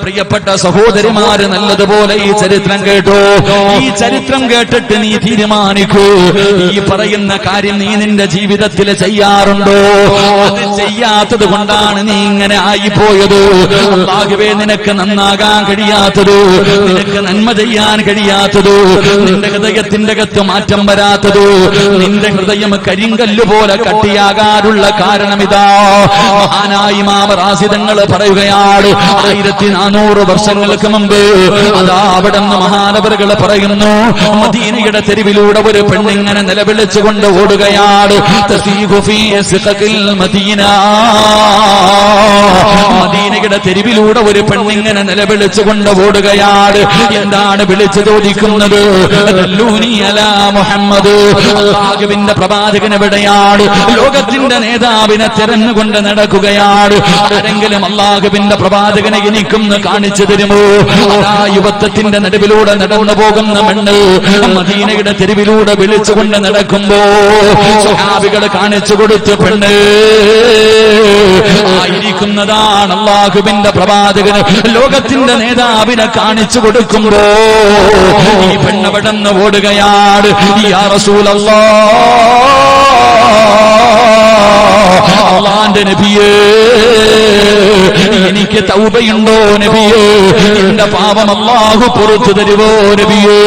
പ്രിയപ്പെട്ട സഹോദരിമാര് നല്ലതുപോലെ ഈ ചരിത്രം കേട്ടോ. ഈ ചരിത്രം കേട്ടിട്ട് നീ തീരുമാനിക്കൂ, ഈ പറയുന്ന കാര്യം നീ നിന്റെ ജീവിതത്തിൽ ചെയ്യാറുണ്ടോ? അത് ചെയ്യാത്തത് കൊണ്ടാണ് നീ ഇങ്ങനെ ആയിപ്പോയത്. അല്ലാഹുവേ, നിനക്ക് നന്നാകാൻ കഴിയാത്തത്, നിനക്ക് നന്മ ചെയ്യാൻ കഴിയാത്തത്, നിന്റെ ഹൃദയത്തിന്റെ അകത്ത് മാറ്റം വരാത്തത്, നിന്റെ ഹൃദയം കരിങ്കല്ല് പോലെ കട്ടിയാകാനുള്ള കാരണം ഇതാ. മഹാനായ ഇമാം റാസി തങ്ങൾ പറയുകയാണ്, 1400 വർഷങ്ങൾക്ക് മുമ്പ് അതാ അവിടെ നിന്ന് മഹാനവറുകൾ പറയുന്നു, മദീനയുടെ തെരുവിലൂടെ ഒരു പെണ്ണിങ്ങനെ നിലവിളിച്ചുകൊണ്ട് ഓടുകയാണ്. മദീനയുടെ തെരുവിലൂടെ ഒരു പെണ്ണിങ്ങനെ നിലവിളിച്ചുകൊണ്ട് ഓടുകയാണ്. എന്താണ് വിളിച്ചു ചോദിക്കുന്നത്? മുഹമ്മദ്, അല്ലാഹുവിന്റെ പ്രവാചകൻ എവിടെയാണ്? ലോകത്തിന്റെ നേതാവിനെ തെരഞ്ഞുകൊണ്ട് നടക്കുകയാണ്. ആരെങ്കിലും അല്ലാഹുവിന്റെ പ്രവാചകനെ എനിക്കൊന്ന് കാണിച്ചു തരുമോ? ആ യുവത്വത്തിന്റെ നടുവിലൂടെ നടന്നു പോകുന്ന മണ്ണ് മദീനയുടെ തെരുവിലൂടെ വിളിച്ചുകൊണ്ട് നടക്കുമ്പോ സ്വഹാബികൾ കാണിച്ചു കൊടുത്ത പെണ്ണ് ആയിരിക്കുന്നതാണ് അല്ലാഹുവിന്റെ പ്രവാചകന്. ലോകത്തിന്റെ നേതാവിനെ കാണിച്ചു കൊടുക്കുമ്പോ ഈ പെണ്ണ് പെട്ടെന്ന് ഓടുകയാണ്. യാ റസൂലല്ലാഹ്, അല്ലാഹുവിന്റെ നബിയേ, എനിക്ക് തൗബയുണ്ടോ നബിയേ? എന്റെ പാപം അല്ലാഹു പുറത്തു തരുവോ നബിയേ?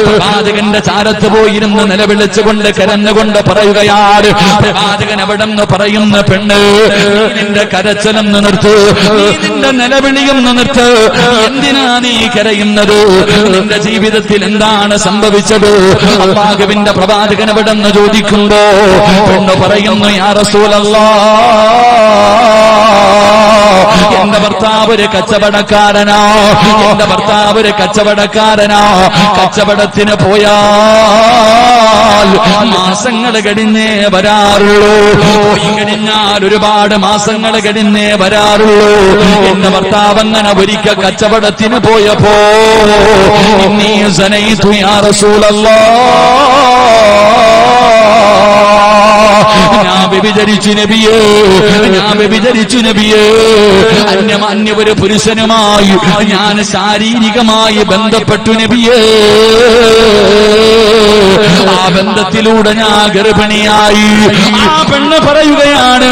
പ്രവാചകന്റെ ചാരത്ത് പോയിരുന്ന് നിലവിളിച്ചുകൊണ്ട് കരഞ്ഞുകൊണ്ട് പറയുകയാണ്. പ്രവാചകൻ എവിടെന്ന് പറയുന്ന പെണ്ണ്, നിന്റെ കരച്ചിലൊന്ന് നിർത്ത്, നീ നിന്റെ നിലവിളിയൊന്ന് നിർത്ത്. എന്തിനാ നീ കരയുന്നത്? നിന്റെ ജീവിതത്തിൽ എന്താണ് സംഭവിച്ചത്? അല്ലാഹുവിന്റെ പ്രവാചകൻ എവിടെന്ന് ചോദിക്കുമ്പോ പെണ്ണ് പറയുന്നു, യാ റസൂലല്ലാഹ്, എന്റെ ഭർത്താവ് ഒരു കച്ചവടക്കാരനാ, എന്റെ ഭർത്താവ് ഒരു കച്ചവടക്കാരനാ. കച്ചവടത്തിന് പോയാൽ മാസങ്ങൾ കഴിഞ്ഞേ വരാറുള്ളൂ, പോയി കഴിഞ്ഞാൽ ഒരുപാട് മാസങ്ങൾ കഴിഞ്ഞേ വരാറുള്ളൂ. എന്റെ ഭർത്താവ് അങ്ങനെ ഒരിക്കൽ കച്ചവടത്തിന് പോയപ്പോ, ഇന്നീ സനൈതു യാ റസൂലല്ലാഹ്, ഞാൻ വ്യഭിചരിച്ചു നബിയേ, ഞാൻ വ്യഭിചരിച്ചു നബിയേ. അന്യ ഒരു പുരുഷനുമായി ഞാൻ ശാരീരികമായി ബന്ധപ്പെട്ടു നബിയേ. ആ ബന്ധത്തിലൂടെ ഞാൻ ഗർഭിണിയായി. ആ പെണ്ണ് പറയുകയാണ്,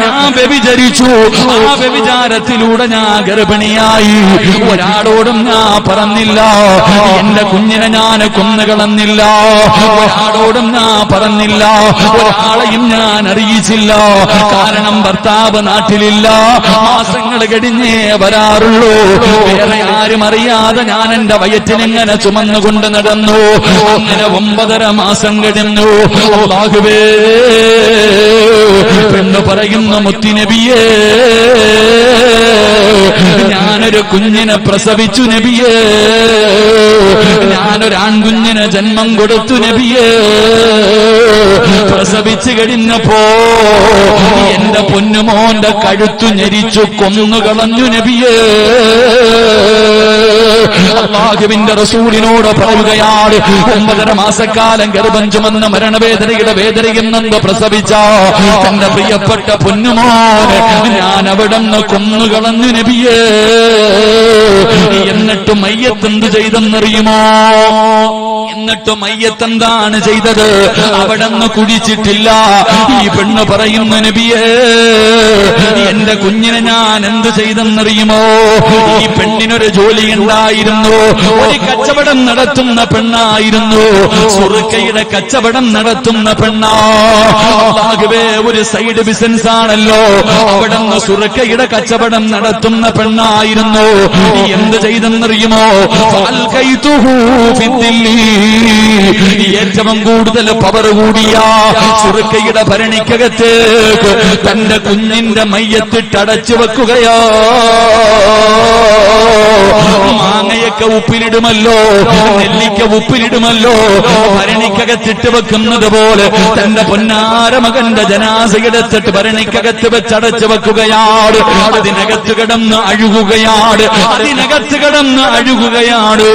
ഞാൻ വ്യഭിചരിച്ചു, ആ വ്യഭിചാരത്തിലൂടെ ഞാൻ ഗർഭിണിയായി. ഒരാളോടും ഞാൻ പറഞ്ഞില്ല, എന്റെ കുഞ്ഞിനെ ഞാൻ കൊന്നുകളഞ്ഞില്ല. ഒരാളോടും ഞാൻ പറഞ്ഞില്ല, ഒരാളെയും ഞാൻ അറിയിച്ചില്ല. കാരണം ഭർത്താവ് നാട്ടിലില്ല, മാസങ്ങൾ കഴിഞ്ഞേ വരാറുള്ളൂ. വേറെ ആരും അറിയാതെ ഞാൻ എന്റെ വയറ്റിലിങ്ങനെ ചുമന്നുകൊണ്ട് നടന്നു. അങ്ങനെ 9.5 മാസം കഴിഞ്ഞു. അല്ലാഹുവേ, പെണ്ണ് പറയുന്നു, മുത്തുനബിയേ, ഞാനൊരു കുഞ്ഞിനെ പ്രസവിച്ചു നബിയേ, ഞാനൊരു ആൺകുഞ്ഞിനെ ജന്മം കൊടുത്തു നബിയേ. പ്രസവിച്ചു കഴിഞ്ഞപ്പോ എന്റെ പൊന്നുമോന്റെ കഴുത്തു ഞെരിച്ചു കൊന്നുകളഞ്ഞു നബിയേ. അല്ലാഹുവിന്റെ റസൂലിനോട് പറയുകയാണ്, 9.5 മാസക്കാലം ഗർഭം ചുമന്ന മരണവേദനയുടെ വേദനയിൽ നിന്ന് പ്രസവിച്ച തന്റെ പ്രിയപ്പെട്ട പൊന്നുമോനെ ഞാൻ അവിടെ നിന്ന് കൊന്നുകളഞ്ഞു നബിയേ. എന്നിട്ട് മയ്യത്ത് എന്ത് ചെയ്തെന്നറിയുമോ? എന്നിട്ട് മയ്യത്ത് എന്താണ് ചെയ്തത്? അവിടെ നിന്ന് കുടിച്ചിട്ടില്ല. ഈ പെണ്ണ് പറയുന്നു, നബിയേ, എന്റെ കുഞ്ഞിനെ ഞാൻ എന്ത് ചെയ്തെന്നറിയുമോ? ഈ പെണ്ണിനൊരു ജോലി ഉണ്ടായിരുന്നു, ഒരു കച്ചവടം നടത്തുന്ന പെണ്ണായിരുന്നു, സുറുക്കയുടെ കച്ചവടം നടത്തുന്ന പെണ്ണാ. അല്ലാഹുവേ, ഒരു സൈഡ് ബിസിനസ് ആണല്ലോ. അവിടെ നിന്ന് സുറുക്കയുടെ കച്ചവടം നടത്തുന്ന പെണ്ണായിരുന്നു. എന്ത് ചെയ്തെന്നറിയുമോ? ഏറ്റവും കൂടുതൽ പവർ കൂടിയ സുറുക്കയുടെ ഭരണിക്കകത്തേക്ക് തന്റെ കുഞ്ഞിന്റെ മയ്യത്തിട്ടടച്ചു വെക്കുകയോ. മാങ്ങയെ മാങ്ങയൊക്കെ ഉപ്പിലിടുമല്ലോ, നെല്ലിക്ക ഉപ്പിലിടുമല്ലോ, ഭരണിക്കകത്തിട്ട് വെക്കുന്നത് പോലെ തന്റെ പൊന്നാര മകന്റെ ജനാസയെടുത്തിട്ട് ഭരണിക്കകത്ത് വെച്ചടച്ചു വെക്കുകയാണ്. അതിനകത്ത് കിടന്ന് അഴുകുകയാണ്, അതിനകത്ത് കിടന്ന് അഴുകുകയാണ്.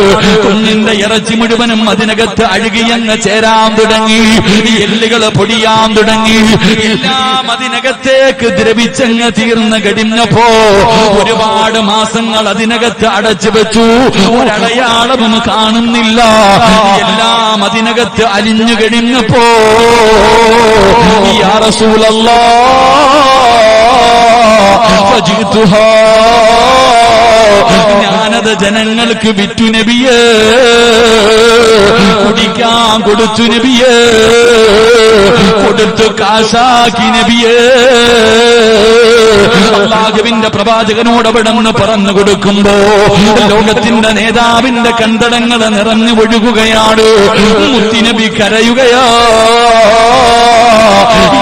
കുഞ്ഞിന്റെ ഇറച്ചി മുഴുവനും അതിനകത്ത് അഴുകിയങ്ങ് ചേരാൻ തുടങ്ങി, എല്ലുകൾ പൊടിയാൻ തുടങ്ങി, എല്ലാം അതിനകത്തേക്ക് ദ്രവിച്ചങ്ങ് തീർന്ന് കഴിഞ്ഞപ്പോ ഒരുപാട് മാസങ്ങൾ അതിനകത്ത് അടച്ചു വെച്ചു. ഒരടയാളവും കാണുന്നില്ല, എല്ലാം അതിനകത്ത് അലിഞ്ഞു കഴിഞ്ഞപ്പോ യാ റസൂലല്ലാഹ് ഫജിതുഹാ, ഞാനത് ജനങ്ങൾക്ക് വിറ്റു നബിയേ, കുടിക്കാൻ കൊടുത്തു നബിയേ, കൊടുത്തു കാശാക്കി നബിയേ. അല്ലാഹുവിന്റെ പ്രവാചകനോട് അവിടെന്ന് പറഞ്ഞു കൊടുക്കുമ്പോ ലോകത്തിന്റെ നേതാവിന്റെ കണ്ടടങ്ങൾ നിറഞ്ഞു ഒഴുകുകയാണ്. മുത്തിനബി കരയുകയാ,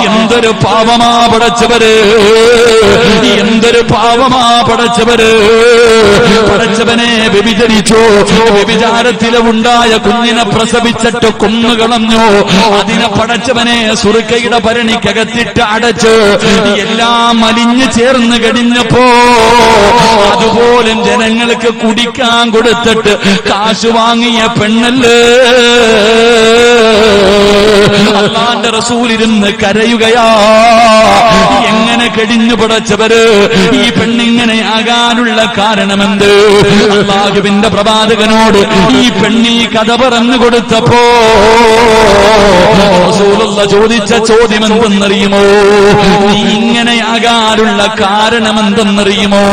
എന്തൊരു പാവമാ പടച്ചവര്, എന്തൊരു പാവമാ പടച്ചവര്. പടച്ചവനെ വ്യഭിചരിച്ചു, വ്യഭിചാരത്തില് ഉണ്ടായ കുഞ്ഞിനെ പ്രസവിച്ചിട്ട് കൊന്നുകളഞ്ഞു. അതിനെ പടച്ചവനെ സുറുക്കയുടെ ഭരണിക്കകത്തിട്ട് അടച്ച് എല്ലാം അലിഞ്ഞു ചേർന്ന് കഴിഞ്ഞപ്പോ അതുപോലും ജനങ്ങൾക്ക് കുടിക്കാൻ കൊടുത്തിട്ട് കാശ് വാങ്ങിയ പെണ്ണല്ലേ. അല്ലാഹുവിന്റെ റസൂലിരുന്ന് കരയുകയാ, എങ്ങനെ കഴിഞ്ഞു പടച്ചവര്, ഈ പെണ്ണിങ്ങനെ ആകാനുള്ള കാരണമെന്ത്? അല്ലാഹുവിന്റെ പ്രവാചകനോട് ഈ പെണ്ണീ കഥ പറഞ്ഞു കൊടുത്തപ്പോ റസൂലുള്ള ചോദിച്ച ചോദ്യം എന്തെന്നറിയുമോ? നീ ഇങ്ങനെയാകാനുള്ള കാരണമെന്തെന്നറിയുമോ?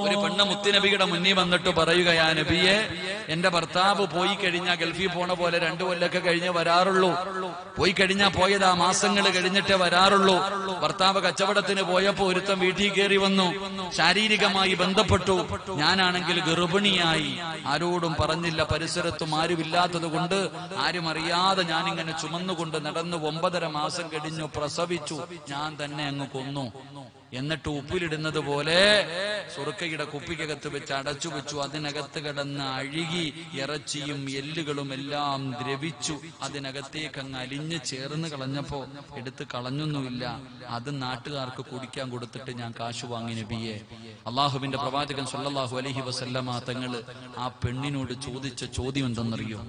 ഒരു പെണ്ണ് മുത്തുനബിയുടെ മുന്നിൽ വന്നിട്ട് പറയുകയാ, നബിയെ, എന്റെ ഭർത്താവ് പോയി കഴിഞ്ഞാൽ ഗൾഫിൽ പോണ പോലെ 2 കൊല്ലൊക്കെ കഴിഞ്ഞ് വരാറുള്ളൂ. പോയി കഴിഞ്ഞാൽ പോയതാ മാസങ്ങൾ കഴിഞ്ഞിട്ടേ വരാറുള്ളൂ. ഭർത്താവ് കച്ചവടത്തിന് പോയപ്പോ ഒരുത്തൻ വീട്ടിൽ കയറി വന്നു, ശാരീരികമായി ബന്ധപ്പെട്ടു. ഞാനാണെങ്കിൽ ഗർഭിണിയായി, ആരോടും പറഞ്ഞില്ല, പരിസരത്തും ആരുമില്ലാത്തത് കൊണ്ട് ആരും അറിയാതെ ഞാനിങ്ങനെ ചുമന്നുകൊണ്ട് നടന്നു. 9.5 മാസം കഴിഞ്ഞു, പ്രസവിച്ചു. ഞാൻ തന്നെ അങ്ങ് കൊന്നു. എന്നിട്ട് ഉപ്പിലിടുന്നത് പോലെ സുറുക്കയുടെ കുപ്പിക്കകത്ത് വെച്ച് അടച്ചു വെച്ചു. അതിനകത്ത് കിടന്ന് അഴുകി ഇറച്ചിയും എല്ലുകളും എല്ലാം ദ്രവിച്ചു. അതിനകത്തേക്ക് അങ്ങ് അലിഞ്ഞ് ചേർന്ന് കളഞ്ഞപ്പോ എടുത്ത് കളഞ്ഞൊന്നുമില്ല. അത് നാട്ടുകാർക്ക് കുടിക്കാൻ കൊടുത്തിട്ട് ഞാൻ കാശ് വാങ്ങി നബിയെ. അള്ളാഹുവിന്റെ പ്രവാചകൻ സല്ലല്ലാഹു അലൈഹി വസല്ലമ തങ്ങള് ആ പെണ്ണിനോട് ചോദിച്ച ചോദ്യം എന്തെന്നറിയോ?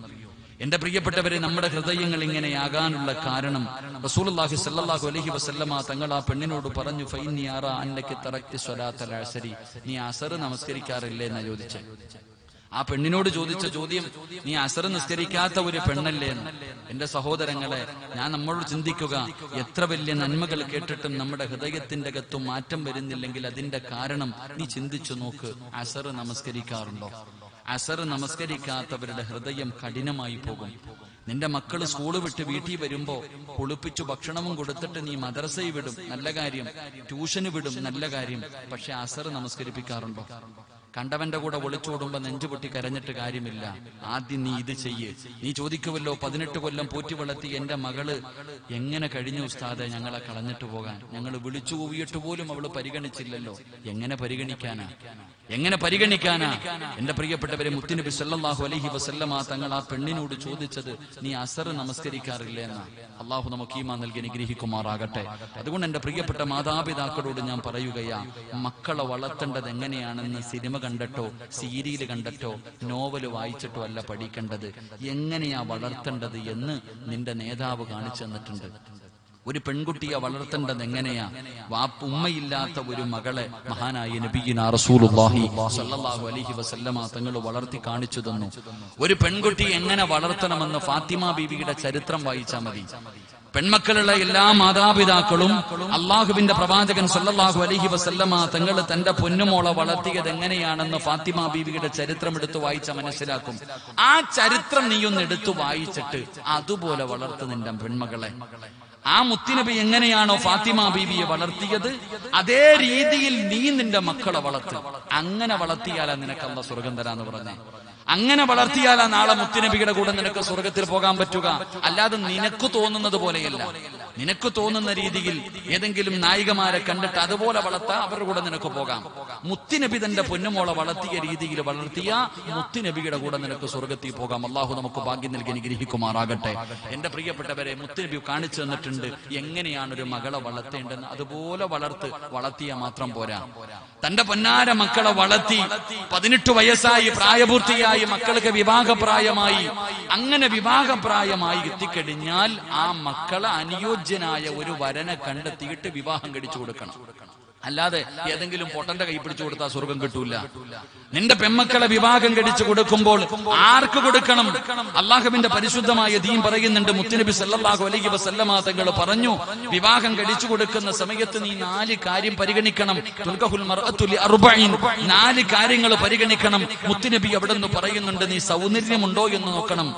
എന്റെ പ്രിയപ്പെട്ടവരെ, നമ്മുടെ ഹൃദയങ്ങൾ ഇങ്ങനെയാകാനുള്ള കാരണം റസൂലുള്ളാഹി സ്വല്ലല്ലാഹു അലൈഹി വസല്ലമ തങ്ങൾ ആ പെണ്ണിനോട് പറഞ്ഞു, ഫഇന്നി അറാ അന്നക തറക്തി സ്വലാത്തൽ അസ്രി, നീ അസർ നമസ്കരിക്കാറില്ലേ എന്നാ ചോദിച്ചത്. ആ പെണ്ണിനോട് ചോദിച്ച ചോദ്യം, നീ അസർ നിസ്കരിക്കാത്ത ഒരു പെണ്ണല്ലേ എന്ന്. എന്റെ സഹോദരങ്ങളെ, ഞാൻ നമ്മളോട് ചിന്തിക്കുക, എത്ര വലിയ നന്മകൾ കേട്ടിട്ടും നമ്മുടെ ഹൃദയത്തിന്റെ അകത്തും മാറ്റം വരുന്നില്ലെങ്കിൽ അതിന്റെ കാരണം നീ ചിന്തിച്ചു നോക്ക്. അസർ നമസ്കരിക്കാറുണ്ടോ? അസർ നമസ്കരിക്കാത്തവരുടെ ഹൃദയം കഠിനമായി പോകും. നിന്റെ മക്കള് സ്കൂള് വിട്ട് വീട്ടിൽ വരുമ്പോ കുളിപ്പിച്ചു ഭക്ഷണവും കൊടുത്തിട്ട് നീ മദ്രസയിൽ വിടും, നല്ല കാര്യം. ട്യൂഷന് വിടും, നല്ല കാര്യം. പക്ഷെ അസർ നമസ്കരിപ്പിക്കാറുണ്ടോ? കണ്ടവന്റെ കൂടെ ഒളിച്ചോടുമ്പോ നെഞ്ചുപൊട്ടി കരഞ്ഞിട്ട് കാര്യമില്ല. ആദ്യം നീ ഇത് ചെയ്യ്. നീ ചോദിക്കുമല്ലോ, 18 കൊല്ലം പോറ്റി വളർത്തി എന്റെ മകള് എങ്ങനെ കഴിഞ്ഞു ഉസ്താദെ ഞങ്ങളെ കളഞ്ഞിട്ട് പോകാൻ? ഞങ്ങൾ വിളിച്ചു കൂവിയിട്ട് പോലും അവള് പരിഗണിച്ചില്ലല്ലോ. എങ്ങനെ പരിഗണിക്കാനാ? എങ്ങനെ പരിഗണിക്കാനാ? എന്റെ പ്രിയപ്പെട്ടവരെ, മുത്തുനബി സല്ലല്ലാഹു അലൈഹി വസല്ലമ തങ്ങൾ ആ പെണ്ണിനോട് ചോദിച്ചത്, നീ അസർ നമസ്കരിക്കാറില്ലേ എന്നാ. അള്ളാഹു നമുക്ക് ഈമാൻ നൽകി അനുഗ്രഹിക്കുമാറാകട്ടെ. അതുകൊണ്ട് എന്റെ പ്രിയപ്പെട്ട മാതാപിതാക്കളോട് ഞാൻ പറയുകയാ, മക്കളെ വളർത്തേണ്ടത് എങ്ങനെയാണെന്ന് സിനിമ കണ്ടിട്ടോ സീരിയൽ കണ്ടിട്ടോ നോവല് വായിച്ചിട്ടോ അല്ല പഠിക്കേണ്ടത്. എങ്ങനെയാ വളർത്തേണ്ടത് എന്ന് നിന്റെ നേതാവ് കാണിച്ചു തന്നിട്ടുണ്ട്. ഒരു പെൺകുട്ടിയെ വളർത്തേണ്ടത് എങ്ങനെയാ? ഉമ്മയില്ലാത്ത ഒരു മകളെ മഹാനായ നബിയുനാ റസൂലുള്ളാഹി സ്വല്ലല്ലാഹു അലൈഹി വസല്ലമ തങ്ങൾ വളർത്തി കാണിച്ചു തന്നു. ഒരു പെൺകുട്ടി എങ്ങനെ വളർത്തണമെന്ന് ഫാത്തിമ ബീവിയുടെ ചരിത്രം വായിച്ചാൽ മതി. പെൺമക്കളുള്ള എല്ലാ മാതാപിതാക്കളും അള്ളാഹുവിന്റെ പ്രവാചകൻ സല്ലല്ലാഹു അലൈഹി വസല്ലമ തങ്ങൾ തന്റെ പൊന്നുമോളെ വളർത്തിയത് എങ്ങനെയാണെന്ന് ഫാത്തിമ ബീവിയുടെ ചരിത്രം എടുത്തു വായിച്ച മനസ്സിലാക്കും. ആ ചരിത്രം നീയൊന്ന് എടുത്തു വായിച്ചിട്ട് അതുപോലെ വളർത്തു നിന്റെ പെൺമകളെ. ആ മുത്തുനബി എങ്ങനെയാണോ ഫാത്തിമ ബീവിയെ വളർത്തിയത്, അതേ രീതിയിൽ നീ നിന്റെ മക്കളെ വളർത്തും. അങ്ങനെ വളർത്തിയാലാ നിനക്ക് അല്ലാഹു സ്വർഗം തരാന്ന് പറഞ്ഞേ. അങ്ങനെ വളർത്തിയാലാ നാളെ മുത്തുനബിയുടെ കൂടെ നിനക്ക് സ്വർഗത്തിൽ പോകാൻ പറ്റുക. അല്ലാതെ നിനക്ക് തോന്നുന്നത് പോലെയല്ല. നിനക്ക് തോന്നുന്ന രീതിയിൽ ഏതെങ്കിലും നായികമാരെ കണ്ടിട്ട് അതുപോലെ വളർത്താൻ അവരുടെ കൂടെ നിനക്ക് പോകാം. മുത്തുനബി തന്റെ പൊന്നുമോളെ വളർത്തിയ രീതിയിൽ വളർത്തിയ മുത്തുനബിയുടെ കൂടെ നിനക്ക് സ്വർഗത്തിൽ പോകാം. അള്ളാഹു നമുക്ക് ഭാഗ്യം നൽകി അനുഗ്രഹിക്കുമാറാകട്ടെ. എന്റെ പ്രിയപ്പെട്ടവരെ, മുത്തുനബി കാണിച്ചു തന്നിട്ടുണ്ട് എങ്ങനെയാണ് ഒരു മകളെ വളർത്തേണ്ടെന്ന്. അതുപോലെ വളർത്തിയാൽ മാത്രം പോരാ. തന്റെ പൊന്നാര മക്കളെ വളർത്തി 18 വയസ്സായി പ്രായപൂർത്തിയായി മക്കൾക്ക് വിവാഹപ്രായമായി. അങ്ങനെ വിവാഹപ്രായമായി എത്തിക്കഴിഞ്ഞാൽ ആ മക്കളെ അനുയോജ്യനായ ഒരു വരനെ കണ്ടെത്തിയിട്ട് വിവാഹം കഴിച്ചു കൊടുക്കണം. അല്ലാതെ ഏതെങ്കിലും പൊട്ടന്റെ കൈ പിടിച്ചു കൊടുത്താൽ സ്വർഗം കിട്ടൂല. നിന്റെ പെമ്മക്കളെ വിവാഹം കഴിച്ചു കൊടുക്കുമ്പോൾ ആർക്ക് കൊടുക്കണം? അള്ളാഹുവിന്റെ പരിശുദ്ധമായ ദീൻ പറയുന്നുണ്ട്. മുത്തുനബി സല്ലല്ലാഹു അലൈഹി വസല്ലമ തങ്ങൾ പറഞ്ഞു, വിവാഹം കഴിച്ചു കൊടുക്കുന്ന സമയത്ത് നീ 4 കാര്യം പരിഗണിക്കണം. തുൽഖഹുൽ മർഅതു ലിഅർബഈൻ, 4 കാര്യങ്ങൾ പരിഗണിക്കണം. മുത്തുനബി അവിടെ നിന്ന് പറയുന്നുണ്ട്, നീ സൗന്ദര്യമുണ്ടോ എന്ന് നോക്കണം.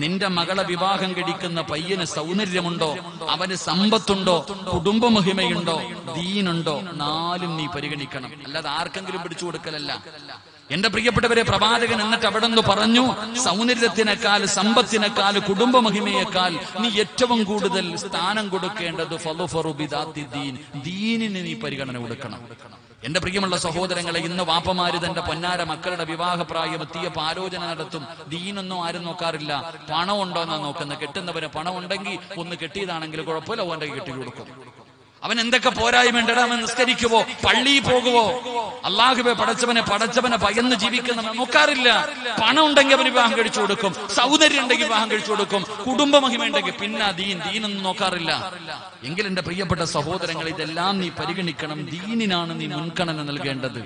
നിന്റെ മകളെ വിവാഹം കഴിക്കുന്ന പയ്യന് സൗന്ദര്യമുണ്ടോ, അവന് സമ്പത്തുണ്ടോ, കുടുംബമഹിമയുണ്ടോ, ദീനുണ്ടോ, 4 നീ പരിഗണിക്കണം. അല്ലാതെ ആർക്കെങ്കിലും പിടിച്ചു കൊടുക്കലല്ല. എന്റെ പ്രിയപ്പെട്ടവരെ, പ്രവാചകൻ എന്നിട്ട് അവിടെ നിന്ന് പറഞ്ഞു, സൗന്ദര്യത്തിനേക്കാൾ, സമ്പത്തിനേക്കാൾ, കുടുംബമഹിമയേക്കാൾ നീ ഏറ്റവും കൂടുതൽ സ്ഥാനം കൊടുക്കേണ്ടത് ദീനിന് നീ പരിഗണന കൊടുക്കണം. എന്റെ പ്രിയമുള്ള സഹോദരങ്ങളെ, ഇന്ന് വാപ്പമാര് തന്റെ പൊന്നാര മക്കളുടെ വിവാഹപ്രായം എത്തിയപ്പോൾ ആലോചന നടത്തും. ദീനൊന്നും ആരും നോക്കാറില്ല. പണം ഉണ്ടോ എന്നാ നോക്കുന്നത്. കെട്ടുന്നവന് പണം ഉണ്ടെങ്കിൽ ഒന്ന് കെട്ടിയതാണെങ്കിൽ കുഴപ്പമില്ല, ഓന്റെ കെട്ടി കൊടുക്കും. അവൻ എന്തൊക്കെ പോരായ്മയുണ്ടോ? അവൻ നിസ്കരിക്കുവോ, പള്ളിയിൽ പോകുവോ, അള്ളാഹുവെ പടച്ചവനെ ഭയന്ന് ജീവിക്കുന്നവൻ നോക്കാറില്ല. പണം ഉണ്ടെങ്കിൽ അവന് വിവാഹം കഴിച്ചു കൊടുക്കും, സൗന്ദര്യം ഉണ്ടെങ്കിൽ വിവാഹം കഴിച്ചു കൊടുക്കും, കുടുംബമഹിമ ഉണ്ടെങ്കിൽ പിന്നെ ദീനൊന്നും നോക്കാറില്ല. എങ്കിൽ എന്റെ പ്രിയപ്പെട്ട സഹോദരങ്ങൾ, ഇതെല്ലാം നീ പരിഗണിക്കണം. ദീനിനാണ് നീ മുൻഗണന നൽകേണ്ടത്.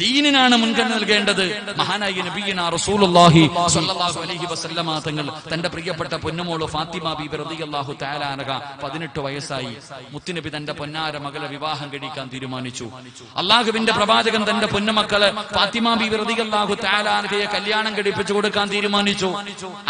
ദീനിനാണ് മുൻഗണന നൽകേണ്ടത്. മഹാനായ നബിയുനാ റസൂലുള്ളാഹി സ്വല്ലല്ലാഹു അലൈഹി വസല്ലമ തങ്ങൾ തന്റെ പ്രിയപ്പെട്ട പൊന്നുമോള് ഫാത്തിമ ബീബി റളിയല്ലാഹു തആല അൻഹ 18 വയസ്സായി. മുത്തുനബി തന്റെ പൊന്നാര മകളെ വിവാഹം കഴിക്കാൻ തീരുമാനിച്ചു. അള്ളാഹുവിന്റെ പ്രവാചകൻ തന്റെ പൊന്നുമക്കളെ ഫാത്തിമ ബീബി റളിയല്ലാഹു തആല അൻഹയെ കല്യാണം കഴിപ്പിച്ചു കൊടുക്കാൻ തീരുമാനിച്ചു.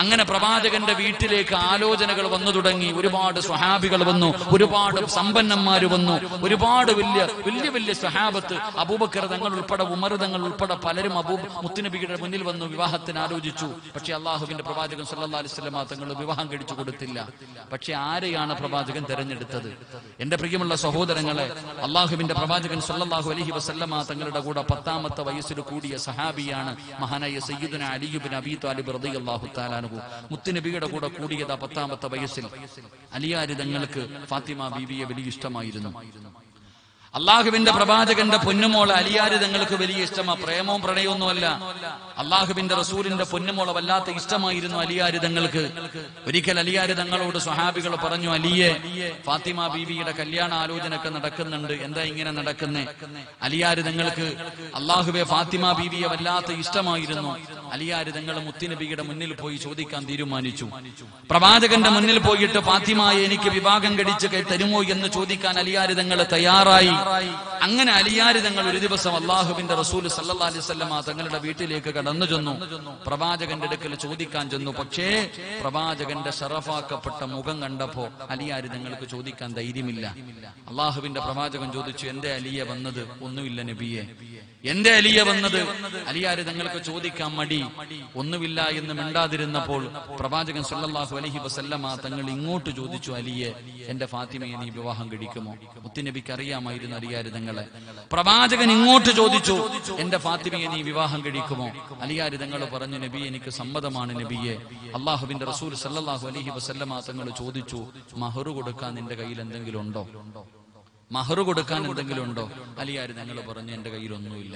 അങ്ങനെ പ്രവാചകന്റെ വീട്ടിലേക്ക് ആലോചനകൾ വന്നു തുടങ്ങി. ഒരുപാട് സ്വഹാബികൾ വന്നു, ഒരുപാട് സമ്പന്നന്മാര് വന്നു, ഒരുപാട് വലിയ സ്വഹാബത്ത്, അബൂബക്കർ തങ്ങൾ ഉൾപ്പെടെ, ഉമർ തങ്ങൾ ഉൾപ്പെടെ പലരും മുത്തുനബിയുടെ മുന്നിൽ വന്നു വിവാഹത്തിന് ആലോചിച്ചു. പക്ഷെ അള്ളാഹുവിന്റെ പ്രവാചകൻ സല്ലല്ലാഹു അലൈഹി വസല്ലം തങ്ങൾ വിവാഹം കഴിച്ചു കൊടുത്തില്ല. പക്ഷെ ആരെയാണ് പ്രവാചകൻ തെരഞ്ഞെടുത്തത്? എന്റെ പ്രിയമുള്ള സഹോദരങ്ങളെ, അള്ളാഹുവിന്റെ പ്രവാചകൻ സല്ലല്ലാഹു അലൈഹി വസല്ലം തങ്ങളുടെ കൂടെ 10ാമത്തെ വയസ്സിൽ കൂടിയ സഹാബിയാണ് മഹാനായ സയ്യിദുനാ അലി ഇബ്നു അബീ ത്വാലിബ് റളിയല്ലാഹു തആല അൻഹു. മുത്തുനബിയുടെ കൂടെ കൂടിയതാ 10ാമത്തെ വയസ്സിൽ. അലിയാരി തങ്ങൾക്ക് ഫാത്തിമ ബീവിയെ വലിയ ഇഷ്ടമായിരുന്നു. അള്ളാഹുവിന്റെ പ്രവാചകന്റെ പൊന്നുമോളെ അലിയാരി തങ്ങൾക്ക് വലിയ ഇഷ്ടമാണ്. പ്രേമവും പ്രണയമൊന്നുമല്ല. അള്ളാഹുവിന്റെ റസൂലിന്റെ പൊന്നുമോളെ വല്ലാത്ത ഇഷ്ടമായിരുന്നു അലിയാരി തങ്ങൾക്ക്. ഒരിക്കൽ അലിയാരി തങ്ങളോട് സ്വഹാബികൾ പറഞ്ഞു, അലിയെ, ഫാത്തിമ ബീവിയുടെ കല്യാണ ആലോചനയൊക്കെ നടക്കുന്നുണ്ട്, എന്താ ഇങ്ങനെ നടക്കുന്നേ? അലിയാരി തങ്ങൾക്ക് അള്ളാഹുവെ ഫാത്തിമ ബീവിയെ വല്ലാത്ത ഇഷ്ടമായിരുന്നു. അലിയാരി തങ്ങൾ മുത്തുനബിയുടെ മുന്നിൽ പോയി ചോദിക്കാൻ തീരുമാനിച്ചു. പ്രവാചകന്റെ മുന്നിൽ പോയിട്ട് ഫാത്തിമയെ എനിക്ക് വിവാഹം കഴിച്ച് തരുമോ എന്ന് ചോദിക്കാൻ അലിയാരി തങ്ങൾ തയ്യാറായി. അങ്ങനെ അലിയാരി തങ്ങൾ ഒരു ദിവസം അള്ളാഹുവിന്റെ റസൂൽ സല്ലല്ലാഹു അലൈഹി വസല്ലം തങ്ങളുടെ വീട്ടിലേക്ക് കടന്നു ചെന്നു. പ്രവാചകന്റെ അടുക്കൽ ചോദിക്കാൻ ചെന്നു. പക്ഷേ പ്രവാചകന്റെ ശറഫാക്കപ്പെട്ട മുഖം കണ്ടപ്പോ അലിയാരി തങ്ങൾക്ക് ചോദിക്കാൻ ധൈര്യമില്ല. അള്ളാഹുവിന്റെ പ്രവാചകൻ ചോദിച്ചു, എന്റെ അലിയെ വന്നത്? ഒന്നുമില്ല നബിയെ. എന്റെ അലിയെ വന്നത്? അലിയാരി തങ്ങൾക്ക് ചോദിക്കാൻ മടി. ഒന്നുമില്ല എന്ന് മിണ്ടാതിരുന്നപ്പോൾ പ്രവാചകൻ സല്ലല്ലാഹു അലൈഹി വസല്ലം തങ്ങൾ ഇങ്ങോട്ട് ചോദിച്ചു, അലിയെ, എന്റെ ഫാത്തിമയെ നീ വിവാഹം കഴിക്കുമോ? മുത്തുനബിക്ക് അറിയാമായിരുന്നു അലിയാരി തങ്ങളെ. പ്രവാചകൻ ഇങ്ങോട്ട് ചോദിച്ചു, എന്റെ ഫാത്തിമയെ നീ വിവാഹം കഴിക്കുമോ? അലിയാരി തങ്ങൾ പറഞ്ഞു, നബി, എനിക്ക് സമ്മതമാണ് നബിയെ. അള്ളാഹുവിന്റെ റസൂൽ സല്ലല്ലാഹു അലൈഹി വസല്ലം തങ്ങൾ ചോദിച്ചു, മഹർ കൊടുക്കാൻ നിന്റെ കയ്യിൽ എന്തെങ്കിലും ഉണ്ടോ? മഹർ കൊടുക്കാൻ എന്തെങ്കിലും ഉണ്ടോ? അലിയാരി തങ്ങൾ പറഞ്ഞു, എന്റെ കയ്യിൽ ഒന്നുമില്ല.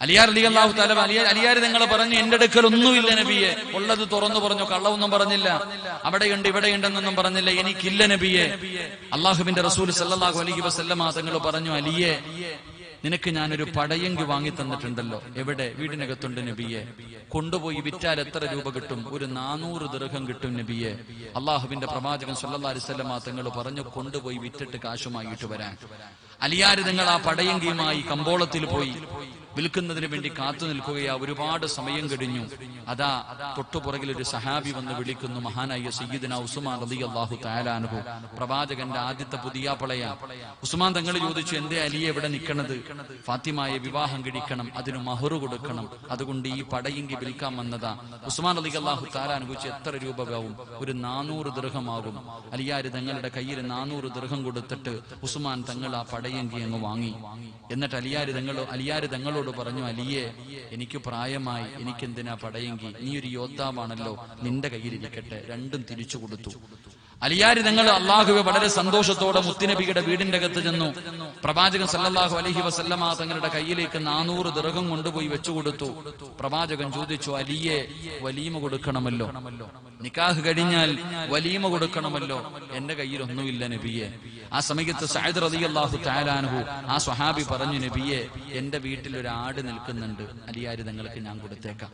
അലിയാരി തങ്ങൾ പറഞ്ഞു, എന്റെ അടുക്കൽ ഒന്നുമില്ല നബിയെ. ഉള്ളത് തുറന്നു പറഞ്ഞു, കള്ളവൊന്നും പറഞ്ഞില്ല. അവിടെയുണ്ട് ഇവിടെയുണ്ടെന്നൊന്നും പറഞ്ഞില്ല. എനിക്കില്ല നബിയെ. അള്ളാഹുവിന്റെ റസൂൽ സല്ലല്ലാഹു അലൈഹി വസല്ലം തങ്ങൾ പറഞ്ഞു, അലിയെ, നിനക്ക് ഞാനൊരു പടയങ്കി വാങ്ങി തന്നിട്ടുണ്ടല്ലോ. എവിടെ? വീടിനകത്തുണ്ട് നബിയെ. കൊണ്ടുപോയി വിറ്റാൽ എത്ര രൂപ കിട്ടും? ഒരു 400 ദിർഹം കിട്ടും നബിയെ. അള്ളാഹുവിന്റെ പ്രവാചകൻ സല്ലല്ലാഹു അലൈഹി വസല്ലം തങ്ങൾ പറഞ്ഞു, കൊണ്ടുപോയി വിറ്റിട്ട് കാശുമായിട്ട് വരാൻ. അലിയാരി തങ്ങൾ ആ പടയങ്കിയുമായി കമ്പോളത്തിൽ പോയി. വിൽക്കുന്നതിന് വേണ്ടി കാത്തു നിൽക്കുകയാ. ഒരുപാട് സമയം കഴിഞ്ഞു. അതാ തൊട്ടുപുറകിൽ ഒരു സഹാബി വന്ന് വിളിക്കുന്നു. മഹാനായ സയ്യിദുനാ ഉസ്മാൻ റളിയല്ലാഹു തആല അൻഹു, പ്രവാചകന്റെ ആദ്യത്തെ പുതിയാപ്പളയാ. ഉസ്മാൻ തങ്ങൾ ചോദിച്ചു, എന്തേ അലിയെ എവിടെ നിൽക്കണത്? ഫാത്തിമയെ വിവാഹം കഴിക്കണം, അതിന് മഹർ കൊടുക്കണം, അതുകൊണ്ട് ഈ പടയെങ്കി വിൽക്കാൻ വന്നതാ. ഉസ്മാൻ റളിയല്ലാഹു തആല അൻഹു എത്ര രൂപയാവും? ഒരു 400 ദിർഹമാകും. അലിയാര് തങ്ങളുടെ കയ്യിൽ 400 ദിർഹം കൊടുത്തിട്ട് ഉസ്മാൻ തങ്ങൾ ആ പടയെങ്കി അങ്ങ് വാങ്ങി. എന്നിട്ട് അലിയാര് തങ്ങളോട് പറഞ്ഞു, അലിയെ, എനിക്ക് പ്രായമായി, എനിക്കെന്തിനാ പടയെങ്കി? നീ ഒരു യോദ്ധാവാണല്ലോ, നിന്റെ കയ്യിലിരിക്കട്ടെ. രണ്ടും തിരിച്ചു കൊടുത്തു. അലിയാര് തങ്ങൾ അള്ളാഹുവെ വളരെ സന്തോഷത്തോടെ മുത്തുനബിയുടെ വീടിന്റെ അകത്ത് ചെന്നു. പ്രവാചകൻ സല്ലല്ലാഹു അലൈഹി വസല്ലമ തങ്ങളുടെ കയ്യിലേക്ക് 400 ദിർഹം കൊണ്ടുപോയി വെച്ചു കൊടുത്തു. പ്രവാചകൻ ചോദിച്ചു, അലിയെ, വലീമ കൊടുക്കണമല്ലോ, നിക്കാഹ് കഴിഞ്ഞാൽ വലീമ കൊടുക്കണമല്ലോ. എന്റെ കയ്യിൽ ഒന്നുമില്ല നബിയെ. ആ സമയത്ത് സഅദ് റളിയല്ലാഹു തആല അൻഹു, ആ സ്വഹാബി പറഞ്ഞു, നബിയെ, എന്റെ വീട്ടിൽ ഒരു ആട് നിൽക്കുന്നുണ്ട്, അലിയാര് തങ്ങൾക്ക് ഞാൻ കൊടുത്തേക്കാം.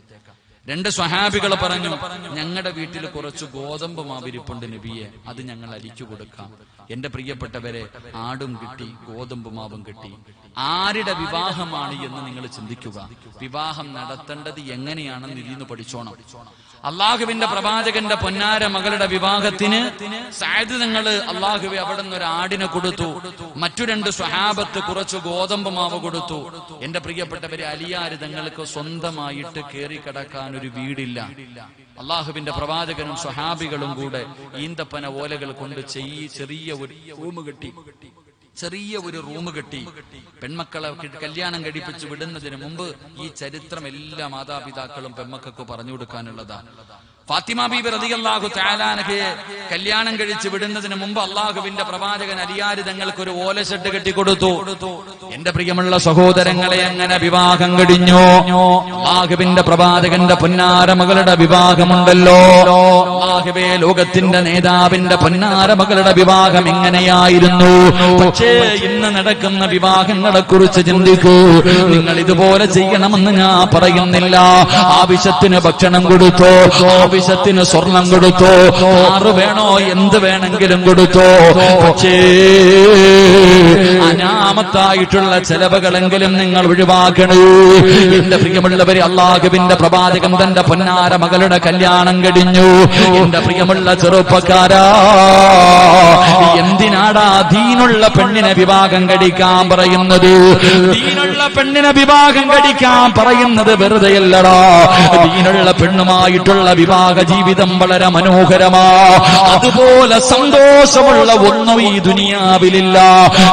2 സ്വഹാബികൾ പറഞ്ഞു, ഞങ്ങളുടെ വീട്ടിൽ കുറച്ച് ഗോതമ്പ് മാവിരിപ്പുണ്ട് നബിയെ, അത് ഞങ്ങൾ അലിച്ചു കൊടുക്കാം. എന്റെ പ്രിയപ്പെട്ടവരെ, ആടും കിട്ടി, ഗോതമ്പ് മാവും കിട്ടി. ആരുടെ വിവാഹമാണ് എന്ന് നിങ്ങൾ ചിന്തിക്കുക. വിവാഹം നടത്തേണ്ടത് എങ്ങനെയാണെന്ന് ഇതിന്ന് പഠിച്ചോണം. അള്ളാഹുവിന്റെ പ്രവാചകന്റെ പൊന്നാര മകളുടെ വിവാഹത്തിന് സഅദ് തങ്ങൾ അള്ളാഹുവെ അവിടെ നിന്ന് ഒരു ആടിനെ കൊടുത്തു. മറ്റു 2 സ്വഹാബത്ത് കുറച്ച് ഗോതമ്പ് മാവ് കൊടുത്തു. എന്റെ പ്രിയപ്പെട്ടവരെ, അലിയാര് തങ്ങൾക്ക് സ്വന്തമായിട്ട് കയറി കിടക്കാൻ ഒരു വീടില്ല. അള്ളാഹുവിന്റെ പ്രവാചകനും സ്വഹാബികളും കൂടെ ഈന്തപ്പന ഓലകൾ കൊണ്ട് ചെറിയ ഒരു റൂം കെട്ടി പെൺമക്കളെ കല്യാണം കഴിപ്പിച്ച് വിടുന്നതിന് മുമ്പ് ഈ ചരിത്രം എല്ലാ മാതാപിതാക്കളും പെൺമക്കൾക്ക് പറഞ്ഞു കൊടുക്കാനുള്ളതാണ്. ഫാത്തിമ ബീബി റളിയല്ലാഹു തആല അൻഹയെ കല്യാണം കഴിച്ച് വിടുന്നതിന് മുമ്പ് അള്ളാഹുവിന്റെ പ്രവാചകൻ അലിയാര് തങ്ങൾക്ക് ഒരു ഓല ഷെഡ് കെട്ടിക്കൊടുത്തു. എന്റെ പ്രിയമുള്ള സഹോദരങ്ങളെ, അങ്ങനെ വിവാഹം കഴിഞ്ഞു. അള്ളാഹുവിന്റെ പ്രവാചകന്റെ പൊന്നാര മകളുടെ വിവാഹമുണ്ടല്ലോ. അള്ളാഹുവേ, ലോകത്തിന്റെ നേതാവിന്റെ പൊന്നാര മകളുടെ വിവാഹം എങ്ങനെയായിരുന്നു? പക്ഷേ ഇന്ന് നടക്കുന്ന വിവാഹങ്ങളെ കുറിച്ച് ചിന്തിക്കൂ. നിങ്ങൾ ഇതുപോലെ ചെയ്യണമെന്ന് ഞാൻ പറയുന്നില്ല. ആവശ്യത്തിന് ഭക്ഷണം കൊടുത്തോ, ആവശ്യത്തിന് സ്വർണം കൊടുത്തോ, ആറ് വേണോ, എന്ത് വേണമെങ്കിലും കൊടുത്തോ. പക്ഷേ അനാമത്തായിട്ടുള്ള ചെലവുകളെങ്കിലും നിങ്ങൾ ഒഴിവാക്കണേ. എന്റെ പ്രിയമുള്ളവരെ, അള്ളാഹുവിന്റെ പ്രവാചകൻ തന്റെ പൊന്നാര മകളുടെ കല്യാണം കഴിഞ്ഞു. എന്റെ പ്രിയമുള്ള ചെറുപ്പക്കാരാ, എന്തിനാടാ ദീനുള്ള പെണ്ണിനെ വിവാഹം കഴിക്കാൻ പറയുന്നത്? ദീനുള്ള പെണ്ണിനെ വിവാഹം കഴിക്കാൻ പറയുന്നത് വെറുതെയല്ലടാ. ദീനുള്ള പെണ്ണുമായിട്ടുള്ള വിവാഹ ജീവിതം വളരെ മനോഹരമാ. അതുപോലെ സന്തോഷമുള്ള ഒന്നും ഈ ദുനിയാവിലില്ല.